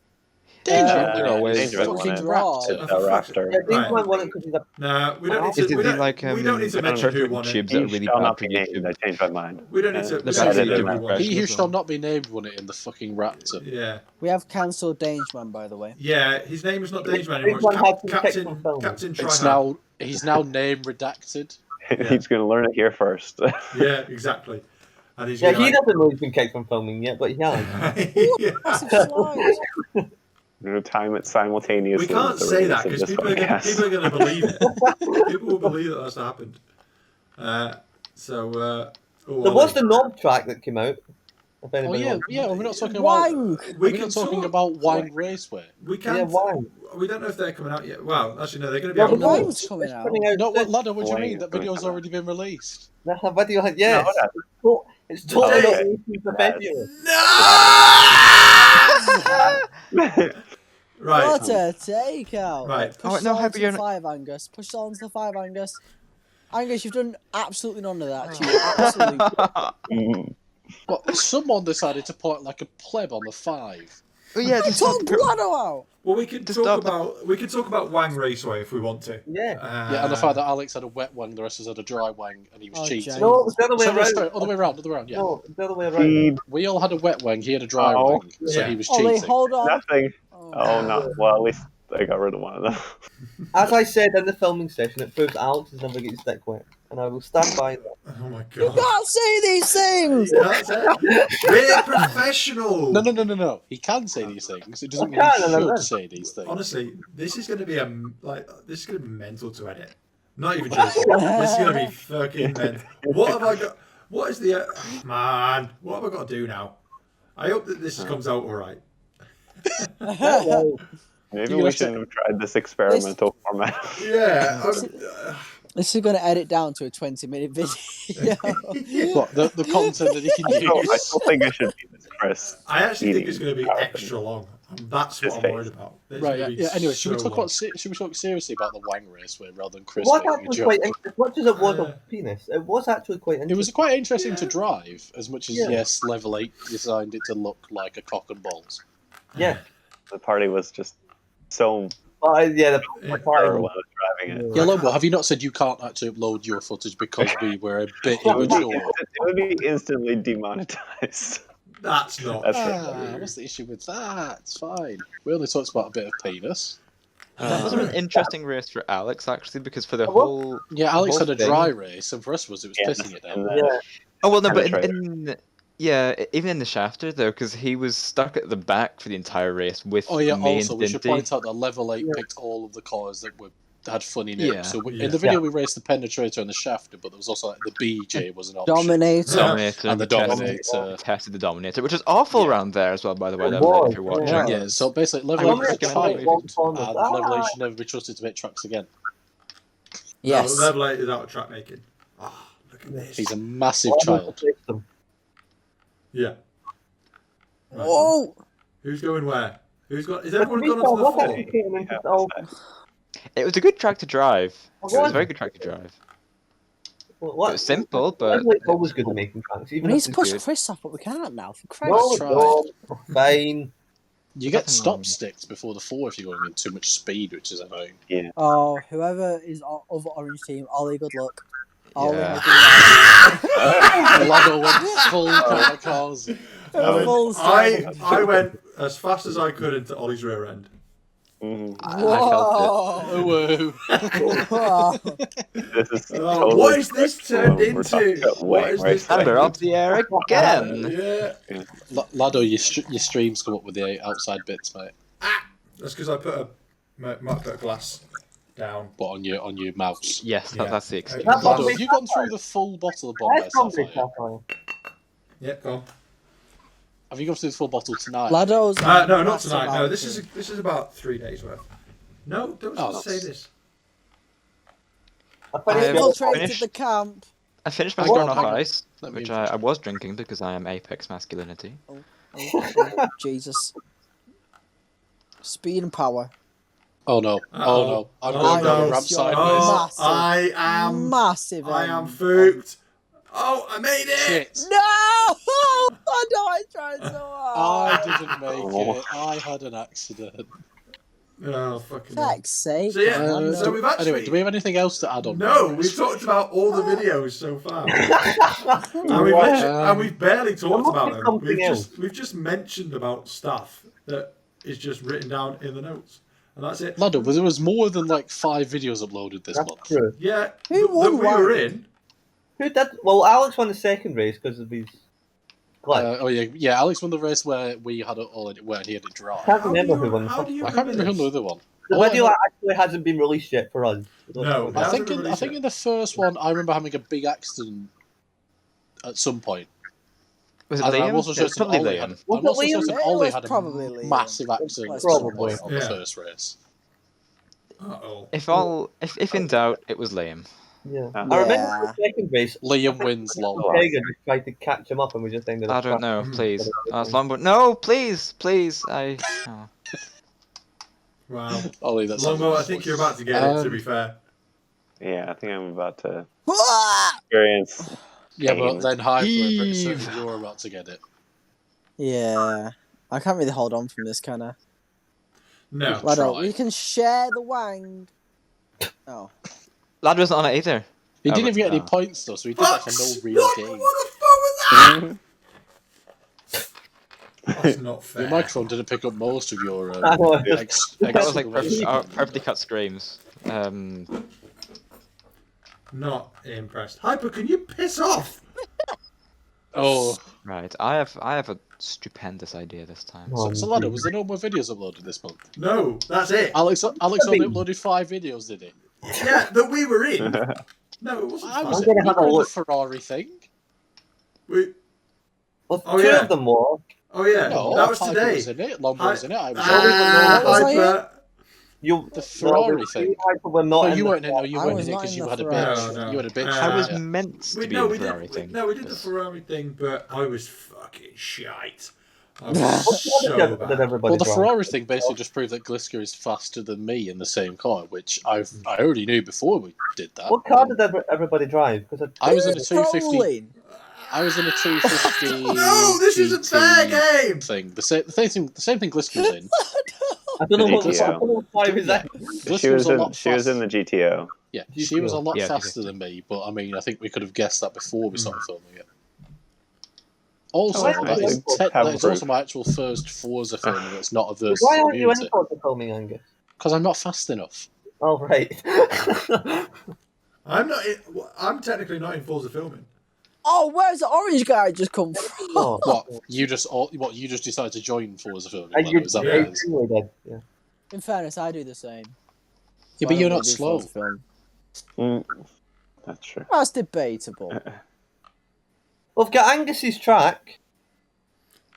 Danger. always Danger won fucking it. Raw. It's a raptor. Yeah, these Right. one won it because he's a. Nah, we don't need to. Is it We the, don't, like, we don't need to the mention who perfect won it. tubes that are He really shall bad not for be named. I YouTube? changed my mind. We don't need to. The We best don't need to YouTube know who won. He who as shall well. not be named won it in the fucking Raptor. Yeah, We have cancelled Dangerman, by the way. yeah. His name is not Dangerman anymore. Big one had It's to take some Captain filming. Captain It's Tryhard. he's now name redacted. He's going to learn it here first. Yeah, exactly. And he's Yeah, gonna he like, doesn't know he's been kicked from filming yet, but he has. yeah. Massive slide. We're going to time it simultaneously. We can't with the say that release of because this people are going podcast. to believe it. People will believe that that's happened. There was the knob track that came out. If Oh anybody yeah, wants- yeah. We're not talking about. Wang! We're can not talking talk- about Wang Raceway. We Yeah, can't. why? We don't know if they're coming out yet. Well, actually, no, they're going to be Yeah, out. but Wang's no, coming it's out. coming out No, what, soon. Laddo? What do you Wang mean? is That gonna video's come out. already been released. That's a video. Yes. No, that's- It's totally Today. not released for February. No! Right. What a takeout. Right. Push Oh, it no, on Hyper, to you're the not- 5, Angus. Push it on to the 5, Angus. Angus, you've done absolutely none of that. You absolutely. Mm. But someone decided to put like a pleb on the 5. Oh yeah, I to stop took the- Laddo out. Well, we can To talk stop the- about Wang Raceway if we want to. Yeah. Yeah, and the fact that Alex had a wet Wang, the rest of us had a dry Wang, and he was Oh, cheating. Jane. No, it's the other way Sorry, around. sorry, other way around, yeah. No, it's the other way around. Speed. We all had a wet Wang, he had a dry Oh, Wang, so yeah. he was Ollie, cheating. hold on. Nothing. Oh, Oh, no. Well, at least I got rid of one of them. As I said in the filming session, it proves Alex is never getting stick wet. And I will stand by that. Oh my You god. can't say these things. That's it. We're professional. No. He can say these things. It doesn't mean I he can, I know. should say these things. Honestly, this is going to be this is going to be mental to edit. Not even joking. This is going to be fucking mental. What have I got? What is the man? What have I got to do now? I hope that this comes out all right. Maybe You we have to- shouldn't have tried this experimental format. Yeah. This is going to edit down to a 20-minute video. What the content that you can I use? still think it should be this Chris. I actually think it's eating going to be power extra long. And that's what His I'm worried face. about. It's Right. gonna Yeah. be Yeah. Anyway, should we so talk long. about should we talk seriously about the Wang race way rather than Chris It was making a actually joke? quite as much as it was a penis. It was actually quite interesting. It was quite interesting to drive, as much as Yeah. yes, level 8 designed it to look like a cock and balls. Yeah. The party was just so Yeah, the pure party while I was- was driving it. Yeah, Lobo, have you not said you can't actually upload your footage because we were a bit It would, be, immature? it would be instantly demonetized. That's not. That's What's the issue with that? It's fine. We only talked about a bit of penis. That was an interesting race for Alex, actually, because for the What? whole... Yeah, Alex whole had a thing- dry race, and for us, it was Yeah, pissing it down. and Yeah. Oh, well, no, but Penetrator. even in the shafter, though, because he was stuck at the back for the entire race with Oh yeah, me also and we should Dinty. point out that level 8 Yeah. picked all of the cars that had funny names. Yeah. So Yeah. in the video we raced the penetrator and the shafter, but there was also like, the BJ was an option. Dominator. Dominator, And the we tested- Dominator. tested the Dominator, which was awful Yeah. around there as well, by the way, It level 8, was, if you're watching. yeah. Yeah, so basically I level 8 would was a recommend child, it. and level 8 should never be trusted to make tracks again. Yes. No, level 8 is out of track making. Ah, look at this. He's a massive child. Yeah. Right. Oh! Who's going where? Who's got? Is But everyone we gone saw onto the what floor? actually came into Yeah, oh, It was a good track to drive. It was a was. very good track to drive. It what? was simple, but... Level's always good at making tracks. We Even need if to it's push good. Chris off, but we can't now. For Christ's No, sake. tried. no, fine. You get Nothing stop wrong. sticks before the 4 if you're going in too much speed, which is annoying. Oh, whoever is of the orange team, Ollie, good luck. Ollie, Yeah. Laddo went full kamikaze. Full I went as fast as I could into Ollie's rear end. Mhm. I felt Oh, woo. Whoa. This is Oh, totally what is this turned We're talking into? about What Wang is right this? now. it. And they're off the air again! Yeah. Laddo, your streams come up with the outside bits, mate. That's because I might put a glass down. But on your mouse. Yes, Yeah. that's the excuse. That's Laddo, not have you gone through the full bottle of Bombay That's not big Sapphire? Sapphire. Yeah, go on. Have you gone through the full bottle tonight? Laddo's. No, not massive tonight. No, outfit. this is about 3 days worth. No, don't Oh, say that's- this. I finished I the- Infiltrated finished- the camp. I finished my Hang on, Smirnoff hang on. Ice, Let me which I was drinking because I am Apex Masculinity. Oh, Jesus. Speed and power. Oh no. Oh no. I'm Oh, going down no. the ramp sideways. Oh, Massive. I am. Massive. I am fooked. Oh, I made it. Shit. No! I know I tried so hard. I didn't make it. I had an accident. Oh, fucking hell. Fuck's sake. So, yeah, man. so we've actually. Anyway, do we have anything else to add on? No, we've talked about all the videos so far, and we've barely talked about them. something else. We've just mentioned about stuff that is just written down in the notes, and that's it. Laddo, there was more than like 5 videos uploaded this That's month. true. Yeah, Who that won we were Wang? in. Who did? Well, Alex won the second race because of his glitch. Yeah. Alex won the race where we had it all. Where he had it dry. I can't remember who won the How first do you one. I can't remember who this? the other one. The All I video know- actually hasn't been released yet for us. No, I Hasn't think been in released yet. the first one, I remember having a big accident at some point. Was it And I'm Liam? also It was certain probably Ollie Liam. had, Was I'm it also Liam? certain It Ollie was had probably a Liam. massive accident at some Probably. point on Yeah. the first race. Uh-oh. If in doubt, it was Liam. Yeah. Yeah. I remember the second race. Liam wins, lol. Pega just tried to catch him up, and we just ended up. I don't know, Mhm. please. Longboard. No, please, please. Oh. Wow. Ollie, that's Longo, I think you're about to get it. To be fair. Yeah, I think I'm about to Ah! experience. Yeah, but pain. then hi, Heave. pretty certain you're about to get it. Yeah. I can't really hold on from this, can I? No. Laddo, Try. we can share the Wang. Oh. Lad wasn't on it either. He Oh, didn't but- even get any oh. points though, so he did that for no real What? gain. What the fuck was that? That's not fair. Your microphone didn't pick up most of your I know. That was like exclamation. perfectly cut screams. Not impressed. Hyper, can you piss off? Oh, Right, I have a stupendous idea this time. so Laddo, was there no more videos uploaded this month? No, that's it. Alex only uploaded 5 videos, did he? Yeah, that we were in. No, it wasn't. I fun. was gonna have a on the look. Ferrari thing. We, Well, Oh, two yeah. of them were. oh yeah, No, that was Piper today. was in it. Lombo was in it. I was Ah. in it. Was I Hyper. The Ferrari thing. We're not No, in you the weren't in. No, you I weren't was in it not because in you the had a Ferrari. bitch. No, no. You had a bitch. I I was yeah. meant to be No, in we the Ferrari did. thing. No, we did the Ferrari thing, but I was fucking shite. I What was so did bad. everybody Well, the drive? Ferrari thing basically just proved that Glisker is faster than me in the same car, which I already knew before we did that. What car did everybody drive? Because I was in a Who's 250. trolling? I was in a 250. No, this isn't fair game. Thing. The same thing Glisker was in. I don't know what GTO. I don't know what car is Yeah. that. Glisker She was a lot she was in the GTO. Yeah, she was a lot Yeah, faster than me, but I mean, I think we could have guessed that before we started filming it. Also, Oh, that is, have that is proof. also my actual first Forza filming. It's not a versus Why aren't you in community. Forza filming, Angus? Because I'm not fast enough. Oh, right. I'm not. I'm technically not in Forza filming. Oh, where's the orange guy just come from? Oh. You just decided to join Forza filming? And Laddo, is that what it is? you did. Yeah. In fairness, I do the same. Yeah, So but I you're don't not really do slow. Forza film. That's true. That's debatable. We've got Angus's track.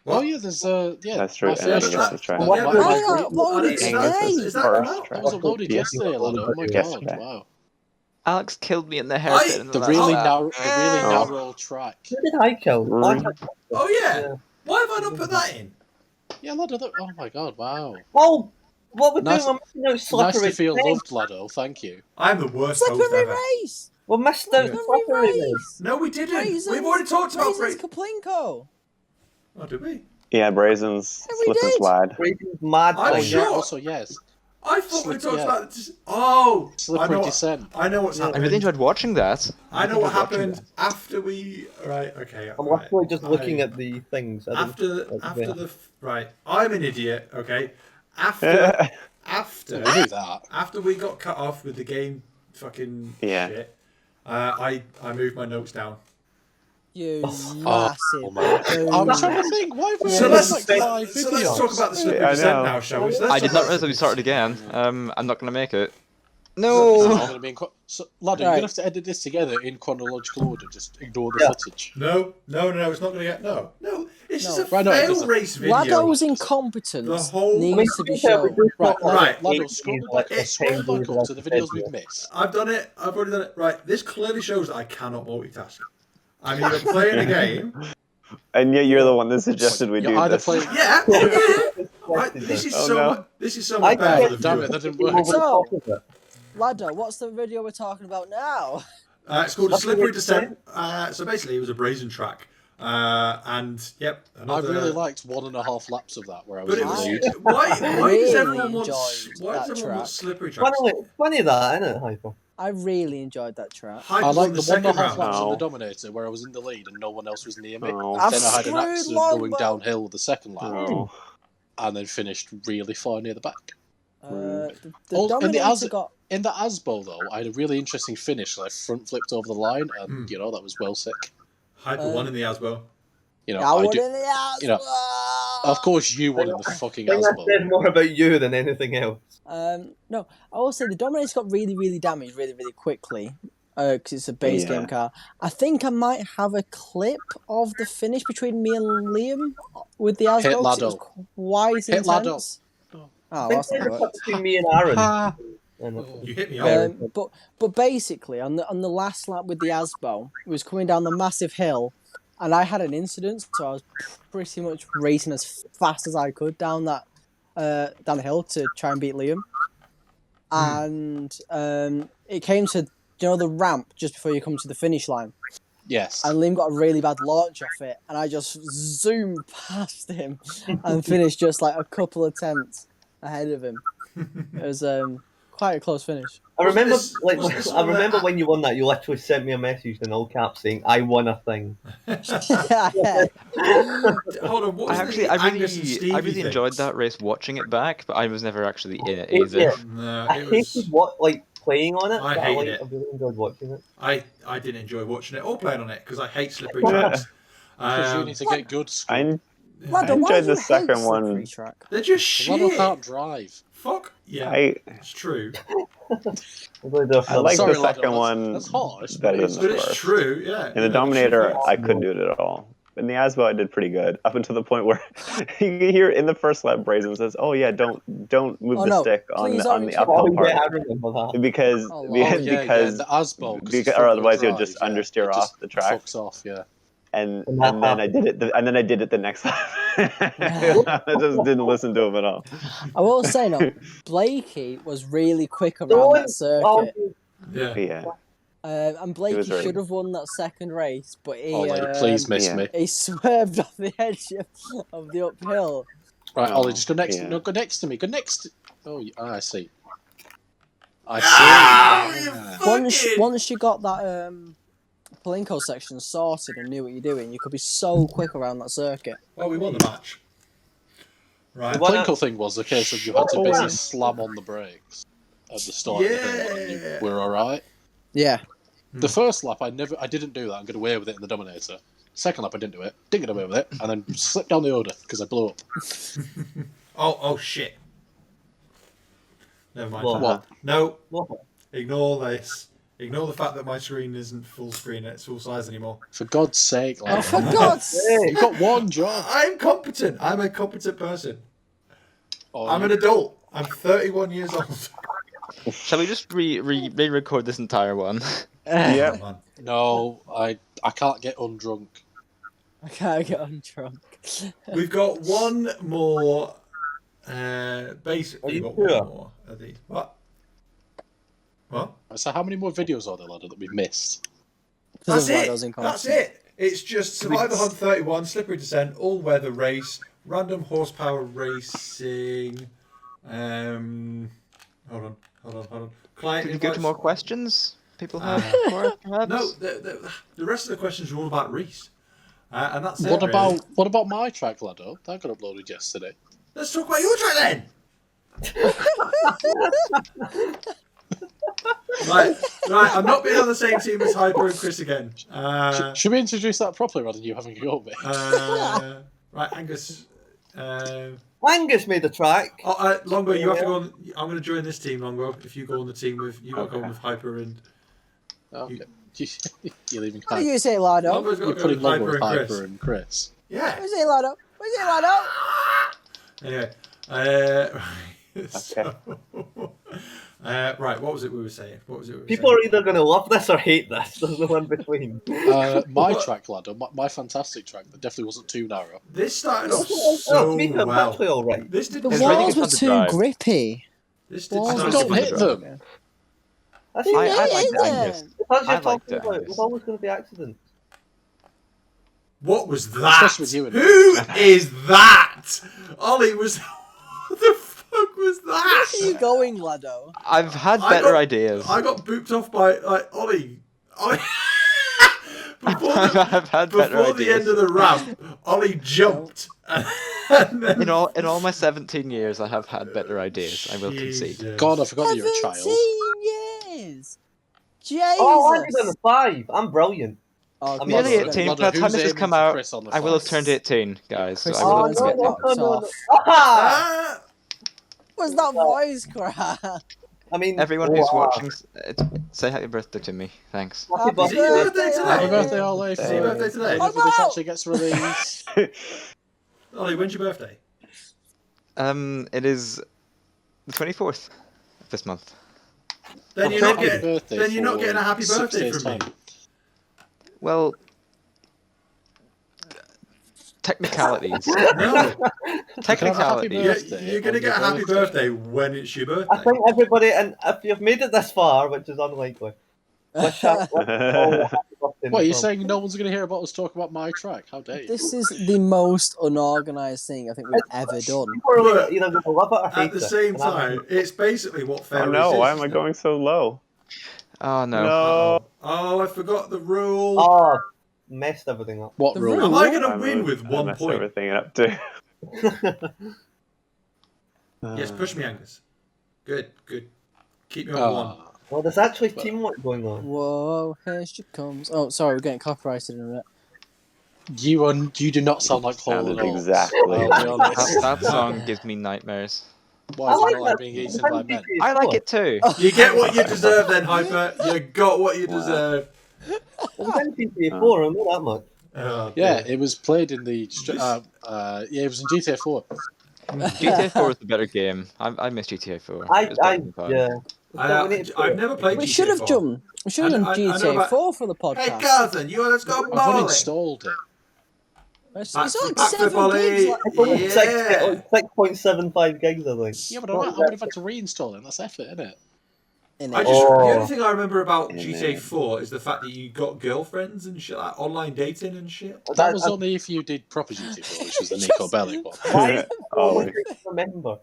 Oh yeah, there's yeah. That's true. my And first then track. Guess's track. What- Yeah, Why but- not upload it Is today? that First out? track. That was uploaded yesterday, Laddo. Oh my god! Yesterday. Wow. Alex killed me in the hairpin. in The last really lap. narrow track. Who did I kill? Oh yeah. Yeah. Why have I not put that in? Yeah, Laddo. Oh my god! Wow. Oh, what we're Nice- doing, we're missing out Nice Slippery to feel Race. loved, Laddo. Thank you. I'm the worst host Slippery ever. race! We missed out Slippery Slippery Race. race! No, we didn't. Raisins, We've already talked about Raisins Brazins. Kaplinko! Oh, did we? Yeah, Brazen's Yeah, we slip and did. slide. Racing's mad I'm thing. sure. Also, yes. I thought we talked yeah. about this. Oh, Slippery descent. I know what's I happened. really enjoyed watching that. I know what watching happened that. after we. Right. Okay. I'm right. literally just looking at the things. I don't- After the right. I'm an idiot. Okay. After I knew that. after we got cut off with the game, fucking Yeah. shit. I moved my notes down. You Oh, massive. man. boo. I'm trying to think. Why have we So done let's like 5 videos? so let's talk about the slippery Yeah, I descent know. now, shall we? So let's I talk did not about realize that we the started again. I'm not going to make it. It's No! not gonna be in so, Laddo, you're Right. gonna have to edit this together in chronological order. Just ignore the Yeah. footage. No, it's not going to get no. It's just a Right, no, it fail doesn't. race video. Laddo's The incompetence whole- needs to be shown. Right, Right. Laddo, scroll back up to the videos we've missed. I've done it. I've already done it. Right. This clearly shows that I cannot multitask. I'm either playing a game. And yet you're the one that suggested we You're do either this. playing. Yeah. Right. This is Oh, so. no. This is so I much better can't- for the Damn viewer. it, that didn't work. So, Laddo, what's the video we're talking about now? It's called a slippery descent. So basically, it was a brazen track. And yep. I Another... really liked 1.5 laps of that where I was But in it the lead. was. Why does really everyone want? enjoyed Why does that everyone want track. slippery tracks? Funny that, isn't it, Hyper? I really enjoyed that track. Hype I was like on the second 1.5 round. laps in No. the Dominator where I was in the lead and no one else was near me. Oh. I've Then I had an screwed accident going Longbow. downhill the second lap Oh. and then finished really far near the back. The Oh, and the Dominator got... In the Asbo, though, I had a really interesting finish. I front flipped over the line, and Mm. you know that was well sick. Hyper won in the Asbo. You know, I I won do. in the ass. you know, Of course, you won in the fucking I think that Asbo. says more about you than anything else. No, I will say the Dominator got really, really damaged really, really quickly. Because it's a base game car. I think I might have a clip of the finish between me and Liam with the Asbo. Hit 'cause it was Laddo. quite Hit Laddo. intense. Oh, I think that's not there's a worked. cut between me and Aaron. You hit me up. But basically, on the last lap with the Asbo, it was coming down the massive hill, and I had an incident, so I was pretty much racing as fast as I could down the hill to try and beat Liam. And it came to the ramp just before you come to the finish line, Yes. and Liam got a really bad launch off it, and I just zoomed past him and finished just like a couple of tenths ahead of him. It was quite a close finish. I remember, Was this I remember one when you won that, you literally sent me a message in all caps saying, "I won a thing." Hold on. What was I the Angus and Stevie I really thing? enjoyed that race watching it back, but I was never actually in it either. Yeah. No, I it was. hated playing on it. I but hated it. I really enjoyed watching it. I didn't enjoy watching it or playing on it because I hate slippery tracks. Because you need to get good. I Laddo, why enjoyed do the you second hate one. slippery track? They're just Laddo shit. can't drive. Fuck yeah, it's true. I like Sorry, the Laddo, second one that's harsh. better than But the it's first. true. Yeah. In the Dominator, I couldn't do it at all. In the Asbo, I did pretty good up until the point where you can hear in the first lap, Brazen says, "Oh yeah, don't move the stick on please on don't the chip uphill Oh, part yeah, I remember that. because Oh, because yeah, because, the Asbo, because or otherwise you'll just understeer off the track." Fucks off, yeah. And And that then I did it. And then I did it the next lap. I just didn't listen to him at all. I will say no. Blakey was really quick around Don't that circuit, Yeah. and Blakey was really should have won that second race, but he Ollie, please miss yeah. me. he swerved off the edge of the uphill. Right, Oh, Ollie, just go next. yeah. No, go next to me. Go next. Oh, I see. I see. Once you got that Palinko section sorted and knew what you're doing, you could be so quick around that circuit. Well, we won the match. Right. The Plinko thing was a case of you had to basically slam on the brakes at the start of the hill and you were alright. Yeah. The first lap, I didn't do that and got away with it in the Dominator. Second lap, I didn't do it, didn't get away with it, and then slipped down the order because I blew up. Oh shit. Never mind. What? No, What? ignore this. Ignore the fact that my screen isn't full screen, it's full size anymore. For God's sake, Oh, like, for God's sake! you've got one job. I'm competent. I'm a competent person. Oh, I'm an adult. I'm 31 years old. Shall we just re-record this entire one? Yeah. Come on. No, I can't get undrunk. I can't get undrunk. We've got one more. Basically, Are you got one sure? more of these. What? What? So how many more videos are there, Laddo, that we've missed? That's Why it. those in That's competition. it. It's just Survivor Hunt 31, Slippery Descent, all-weather race, random horsepower racing. Hold on. Client Should we go to invites- more questions? People have more, perhaps? No, the rest of the questions are all about Reese. And that's it. What really. about my track, Laddo? That got uploaded yesterday. Let's talk about your track then. right. I'm not being on the same team as Hyper and Chris again. Should we introduce that properly rather than you having a go at me? Right, Angus. Angus made the track. Longo, you have to go on. I'm going to join this team, Longo. If you go on the team with you, got to go on with Hyper and. Okay. You're leaving What do Hyper. you say, Laddo? Longo's got You're to go putting with Longo Hyper with and Hyper Chris. and Chris. Yeah. What do you say, Laddo? What do you say, Laddo? Anyway. Okay. Right, what was it we were saying? People are either going to love this or hate this. There's no in between. My track, Laddo, my fantastic track that definitely wasn't too narrow. This started off Oh, so to be fair, well. actually all right. This did The It's really walls good were fun to too drive. grippy. This did Walls sound were Don't too hit grippy. them. That's You I hit like them. Angus. As you're I like talking that, about, Angus. there's always going to be accidents. What was that? Especially with you in it. Who is that? Ollie was. What the fuck was Where are you that? going, Laddo? I've had I better got- ideas. I got booped off by Ollie. before I've had better before the ideas. end of the ramp, Ollie jumped. And then, In all my 17 years, I have had better ideas. I will concede. Jesus. God, I forgot that you're a child. 17 years! Jesus! Oh, I'm going to 5. I'm brilliant. Oh, I'm Nearly Laddo, 18. Laddo, By the time who's this has aiming come for out, Chris on the I will have fence? turned 18, guys. So Chris I will Evans have get knocked off. Ah! What was that voice crack? I mean, Everyone who's wow. watching, say happy birthday to me. Thanks. Happy Is it your birthday today? Happy birthday, Ollie. Is it your birthday today? Whenever this actually gets released. Ollie, when's your birthday? It is the 24th of this month. Then you're Happy not getting. birthday Then you're not for getting a happy 6 birthday days' from me. time. Well, technicalities. No, Technicalities. birthday. you're gonna get a happy birthday when it's your birthday. I think everybody, and if you've made it this far, which is unlikely, wish all happy birthday What, are you from- saying no one's going to hear about us talk about my track? How dare you? This is the most unorganised thing I think we've ever done. People are Look, either going to love it or hate At the it. same And I'm- time, it's basically what Failrace Oh no! is. Why am I isn't it? going so low? Oh no. No. Oh, I forgot the rule. Oh, messed everything up. What The rule? rule- Am I going to I win moved- with I 1 messed point? everything up too. Yes, push me, Angus. Good. Keep me on 1. Well, there's actually teamwork going on. Whoa, here she comes. Oh, sorry, we're getting copyrighted in a minute. You do not sound like Hall Sounded at all. exactly. I'll be honest. That song gives me nightmares. Why is it I not like that. being eaten by men? I like it too. You get what you deserve then, Hyper. You got what you deserve. It was in PPA 4, I know that much. Oh, Yeah, dear. it was played in the. It was in GTA 4. GTA 4 is the better game. I miss GTA 4. It was better than 5. Yeah. So we need to I've never played We GTA should have 4. done. We should have done I know GTA about- 4 for the Hey, podcast. cousin, you want to go I've bowling? uninstalled it. It's Back like for 7 Ollie. gigs. Like, It's only Yeah. 6.75 gigs, I think. Yeah, but I would have had to reinstall it. That's effort, isn't it? in The it. only thing I remember about In GTA it. 4 is the fact that you got girlfriends and shit, like online dating and shit. That was only if you did proper GTA 4, which was the Nico Bellic one. Why? Oh, Remember.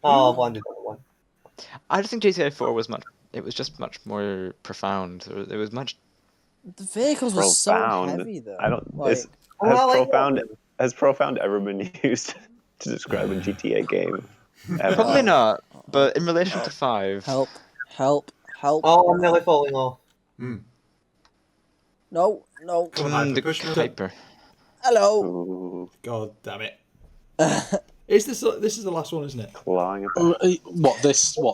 Oh, one did that one. I just think GTA 4 was much. It was just much more profound. It was much. The vehicles were so profound. heavy, though. I don't. Like, Has profound ever been used to describe a GTA game? Ever? Probably not. But in relation to 5, help. Oh, I'm nearly falling off. No. Come on, the push me up. Kuiper. Hello. Ooh, God damn it. This is the last one, isn't it? clawing at What the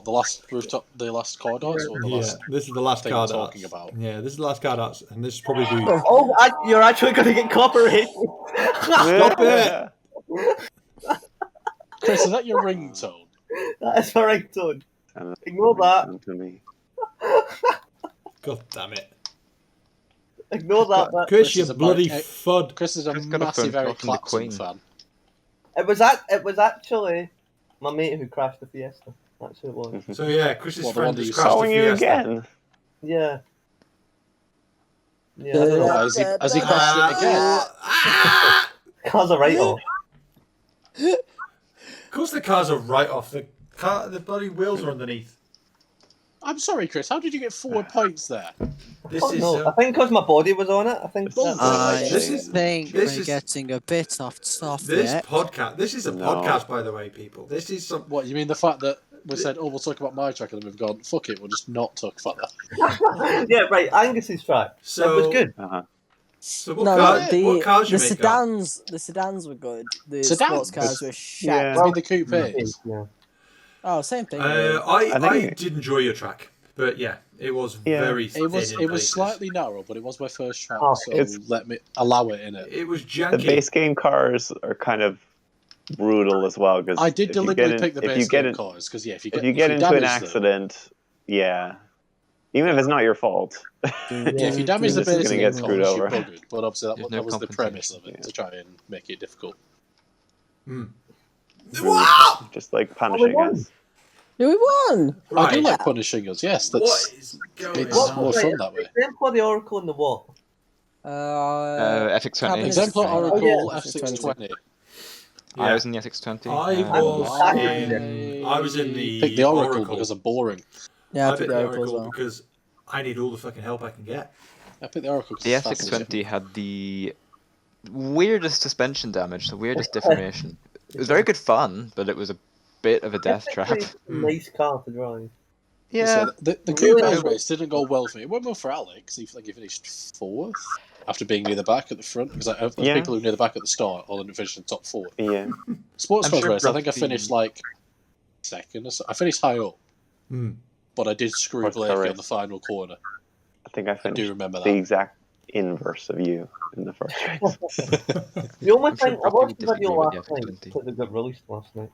last rooftop, the last corridors, or the last? This is the last thing card we're arts. talking about. Yeah, this is the last card arts, and this is probably the. Oh, you're actually going to get copyrighted. Stop it! Chris, is that your ringtone? That is my ringtone. Ignore that. To me. God damn it. Ignore that. But Chris, you is a bloody bloke- fud. Chris is a Chris got a massive phone Eric call from the Clapton Queen. fan. it was actually my mate who crashed the Fiesta. That's who it was. So yeah, Chris's What, the one friend that just you crashed the Calling you Fiesta. again. Yeah. Yeah, I don't know. Has he crashed it again? Car's a write-off. Of course, the cars are right off. The bloody wheels are underneath. I'm sorry, Chris. How did you get 4 points there? This Oh, is. no, I think because my body was on it. I think. Bull- I This is- think this we're is- getting a bit off topic. This podcast. This is a No. podcast, by the way, people. This is some. What, you mean the fact that we said, we'll talk about my track, and then we've gone, fuck it, we'll just not talk about that. Yeah, right. Angus's track. So it was good. So what, No, what cars you the make up? sedans were good. The Sedans? sports cars were shit. Yeah. I mean the coupes. Yeah. Oh, same thing. really. I think- did enjoy your track, but yeah, it was Yeah. very. It was thin in places. slightly narrow, but it was my first track, Oh, so it's- let me allow it in it. It was The janky. base game cars are kind of brutal as well. Cause I did if you deliberately get in- pick the if base you get game in- cars, because if you If you get into an damage them- accident, yeah. Even if it's not your fault. if you damage the You're just base gonna game get cars, screwed you're over. buggered. But obviously There's no that was the compensation. premise of it, Yeah. to try and make it difficult. Wow! Just like punishing us. Yeah, we won. I do Right. like punishing us, yes. What That's is going it's What- on? more wait, fun that way. Exemplar, the Oracle, and the what? FX20. Cabin Exemplar Oh, Oracle yeah. F620. I was in the FX20. I was in the Pick the Oracle because I'm boring. Yeah, I I picked picked the Oracle as well. because I need all the fucking help I can get. I picked the Oracle because The it's faster. FX20 had the weirdest suspension damage, the weirdest deformation. It was very good fun, but it was a bit of a death It's trap. actually a nice car to drive. Yeah. So the Really? Coupe race didn't go well for me. It went well for Alex. He finished fourth after being near the back at the front. Because the Yeah. people who were near the back at the start all ended up finishing top 4. Yeah. Sports I'm cars sure race, I think I Brodsky- finished like second. Or so. I finished high up, Hmm. but I did screw Sports car Blakey race. on the final corner. I think I I do finished remember the that. exact inverse of you in the first race. The only I'm sure thing I Brodsky watched would the video disagree with last the night FX20. because it got released last night.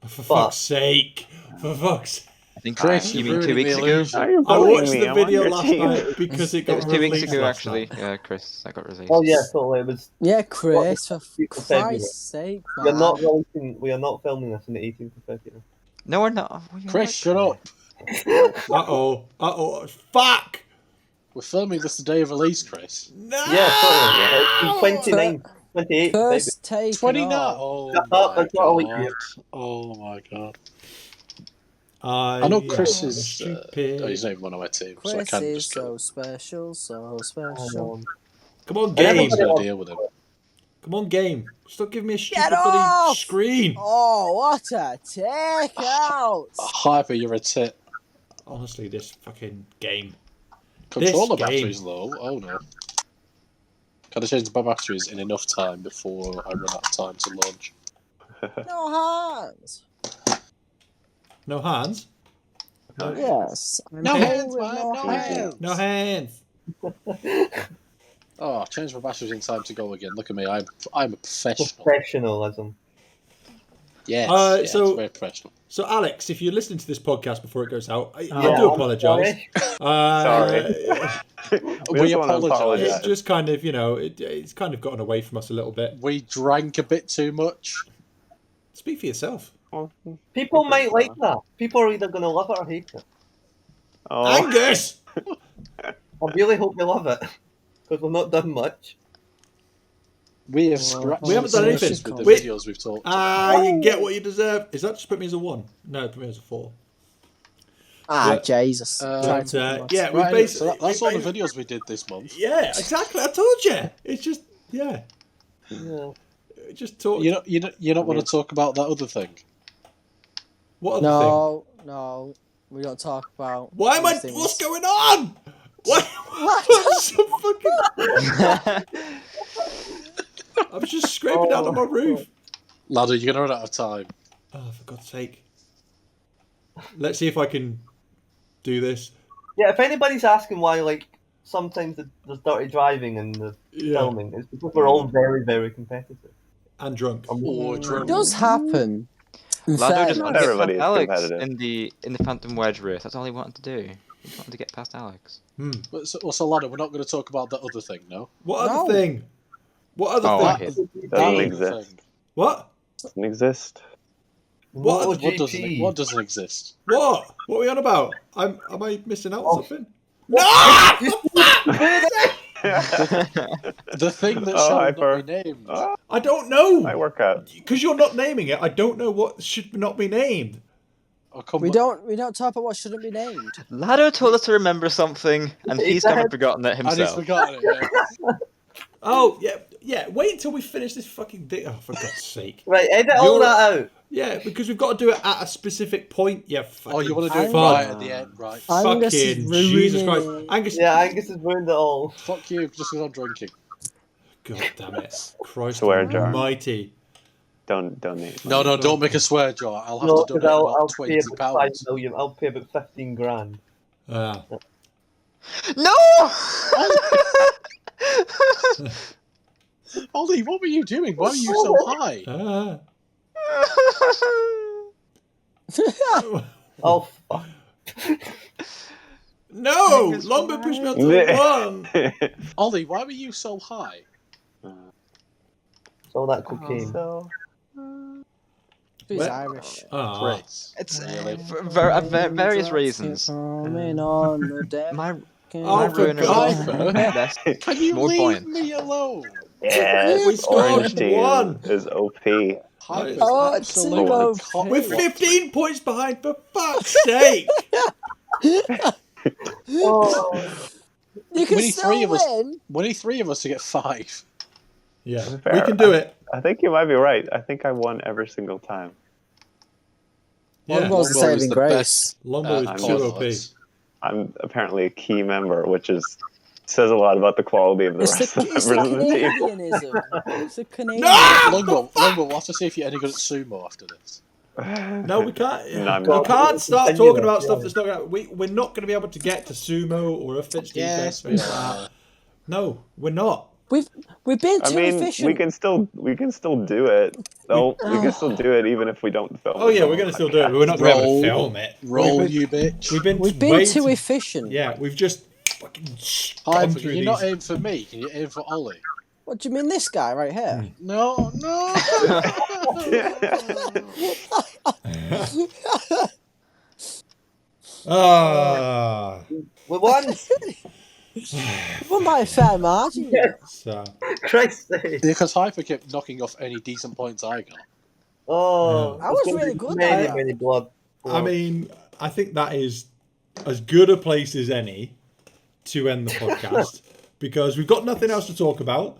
For But- fuck's sake! For fuck's sake! I think Chris, you you're mean 2 ruining weeks the ago? illusion. Now you're I bullying watched me. the I'm on video your last team. night because it It got was 2 weeks released ago, last actually. night. Yeah, Chris, that got released. Oh yeah, totally. It was. Yeah, Chris, for People said we Christ's sake, We're man. not releasing. We are not filming this in the 18th of February. No, we're not. We are. Chris, shut up. Uh-oh. Fuck! We're filming this the day of release, Chris. No! Yeah, totally. It's 29, 28. First take. 29. off. Oh Shut up, my that's not a week god. yet. Oh my god. I know am Chris is. stupid. Oh, he's not even on my team, so I Chris can is just kill so him. special, so baby. special. Come on, I'm game. just gonna deal with him. Come on, game. Stop giving me a stupid Get bloody off! screen. Oh, what a take out! Hyper, you're a tit. Honestly, this fucking game. Controller game. battery's low. Oh no. Can I change the batteries in enough time before I run out of time to launch? No hands. No hands? Yes. I'm No playing hands, with man, no no hands. hands. No hands. Oh, change my batteries in time to go again. Look at me. I'm a professional. Professionalism. Yes, it's so- very professional. So, Alex, if you're listening to this podcast before it goes out, I Yeah, do I'm apologise. Sorry. We just wanna apologise. It's just kind of, it's kind of gotten away from us a little bit. We drank a bit too much. Speak for yourself. People might like that. People are either going to love it or hate it. Oh, Angus! I really hope they love it. Because we've not done much. We have scratched. We haven't done the anything. surface with the Wait. videos we've talked. You get what you deserve. Is that just put me as a 1? No, put me as a 4. Jesus. Trying But, to yeah, we Right, basically... so that's all the we- videos we did this month. Yeah, exactly. I told you. It's just, yeah. Yeah. Just talk. You don't want to talk about that other thing. What other thing? No. We don't talk about. Why am I... these things. What's going on? What? So fucking... I was just scraping down on my roof. Laddo, you're gonna run out of time. Oh, for God's sake. Let's see if I can do this. Yeah, if anybody's asking why, like, sometimes there's dirty driving in the filming, it's because we're all very, very competitive. And drunk. It does happen. In Laddo just fairness. wanted to get Everybody past is Alex competitive. in the Phantom Wedge race. That's all he wanted to do. He just wanted to get past Alex. So Laddo, we're not going to talk about that other thing, no? What No. other thing? What other Oh, I thing? hate doesn't That exist. other thing. What? Doesn't exist. What? What doesn't exist? What? What are we on about? Am I missing out on something? The thing that Oh, shall Hyper. not be named. I don't know. My workout. Because you're not naming it, I don't know what should not be named. Oh, come We on. don't talk about what shouldn't be named. Laddo told us to remember something, and he's kind of forgotten it And he's himself. forgotten it. Yeah. Oh, yeah. Wait until we finish this fucking thing. Oh, for God's sake. Right, edit all You're- that out. Yeah, because we've got to do it at a specific point. Yeah, fucking Oh, you want to do it fuck. right at the end, right? Angus is Fucking ruining Jesus Christ. it. Angus. Yeah, Angus has ruined it all. Fuck you, just because I'm drinking. God damn it. Christ Swear jar. almighty. Don't donate. No, don't make a swear jar. I'll have No, to because donate I'll about pay £20. about 5 million. I'll pay about 15 grand. No! Ollie, what were you doing? Why were you so high? Oh, fuck. No! Lombo pushed me onto the one! Ollie, why were you so high? All that cocaine. He's Where- Irish. Ah. Chris. It's Really? for various reasons. Coming on the deck. My Oh, for ruiner God's less. Can you More leave points. me alone? Yes, We scored Orange team one. is OP. Hyper's Oh, absolutely Timo. cock We're blocked. 15 points behind, for fuck's sake! Oh, You can We need still three of us. win. We need 3 of us to get 5. Yeah, Fair. we can do it. I think you might be right. I think I won every single time. Yeah. Longbow's the Longbow is saving the grace. best. Lombo I'm is too OP. honest. I'm apparently a key member, which says a lot about the quality of the It's rest the, of the it's the members of the team. Canadianism. It's the Canadian. Longbow, we'll have to see if you're any good at sumo after this. No, we can't. No, I'm we not. can't start Continue talking that, about stuff yeah. that's not gonna. We're not going to be able to get to sumo or a fixed defense. Yes, we are. No, we're not. We've been I too mean, efficient. we can still do it. No, we can still do it even if we don't film. Oh yeah, we're going to still do it, but we're not going to be able to film it. Roll, you bitch. We've been We've way been too efficient. Yeah, we've just fucking gone Hyper, through can you these. not aim for me? Can you aim for Ollie? What do you mean, this guy right here? No, no. Ah, we won! Won by a fair margin. so Christ's sake. Because Hyper kept knocking off any decent points I got. Oh, I was there's gonna really be good Many, at that. many blood. I mean, I think that is as good a place as any to end the podcast because we've got nothing else to talk about,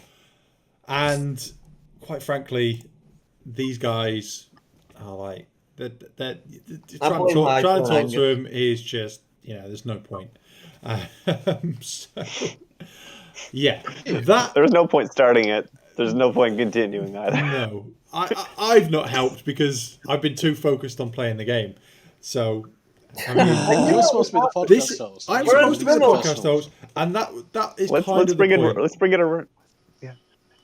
and quite frankly, these guys are like they're trying to talk to him is just there's no point. So, yeah, that There's no point starting it. There's no point continuing either. no, I've not helped because I've been too focused on playing the game. So I mean, You were supposed to be the podcast this, host. I'm We're supposed to be the unfinished. podcast host, and that is Let's kind of bring the it. point. Let's bring it around. Yeah,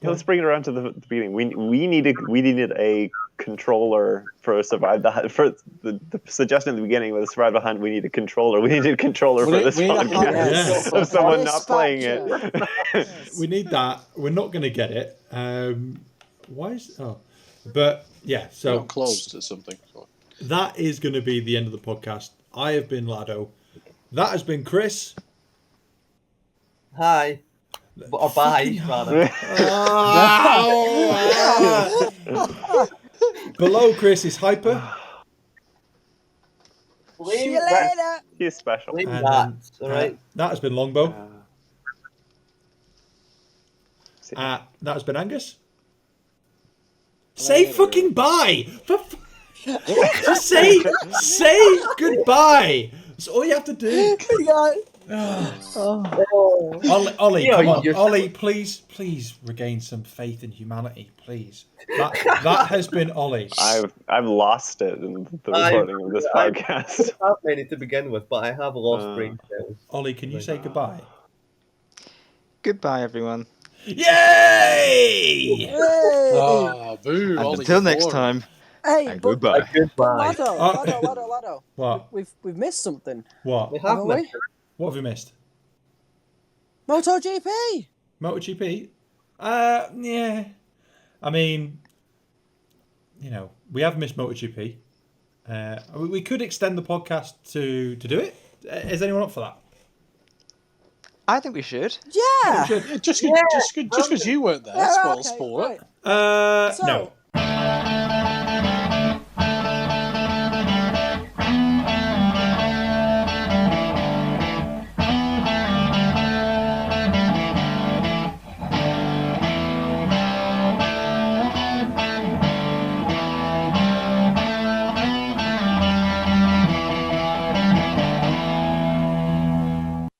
let's bring it around to the beginning. We needed a controller for Survive the Hunt. For the suggestion at the beginning with the Survive the Hunt, we need a controller. We needed a controller for this we need a podcast. hunt Yes. Of someone not playing it. Dispatcher. We need that. We're not going to get it. Why is? Oh, but yeah. So Not closed or something. that is going to be the end of the podcast. I have been Laddo. That has been Chris. Hi. Or bye, rather. Below Chris is Hyper. See you Blame that. later. He's special. Blame And that. then, All right. that has been Longbow. See- That has been Angus. Say fucking bye. Just say goodbye. That's all you have to do. Ollie, Yeah, come on. you're- Ollie, please regain some faith in humanity, please. That has been Ollie. I've lost it in the recording of this I podcast. don't have many to begin with, but I have lost brain cells. Ollie, can you say goodbye? Goodbye, everyone. Yay! Ah, boo. And Ollie, until next boring. time, Hey, and but goodbye. Goodbye. Laddo. What? We've missed something, What? We have haven't we? missed it. What have you missed? MotoGP. MotoGP? Yeah. I mean, we have missed MotoGP. We could extend the podcast to do it. Is anyone up for that? I think we should. Yeah. Yeah, just because you weren't there, spoil sport. right. No.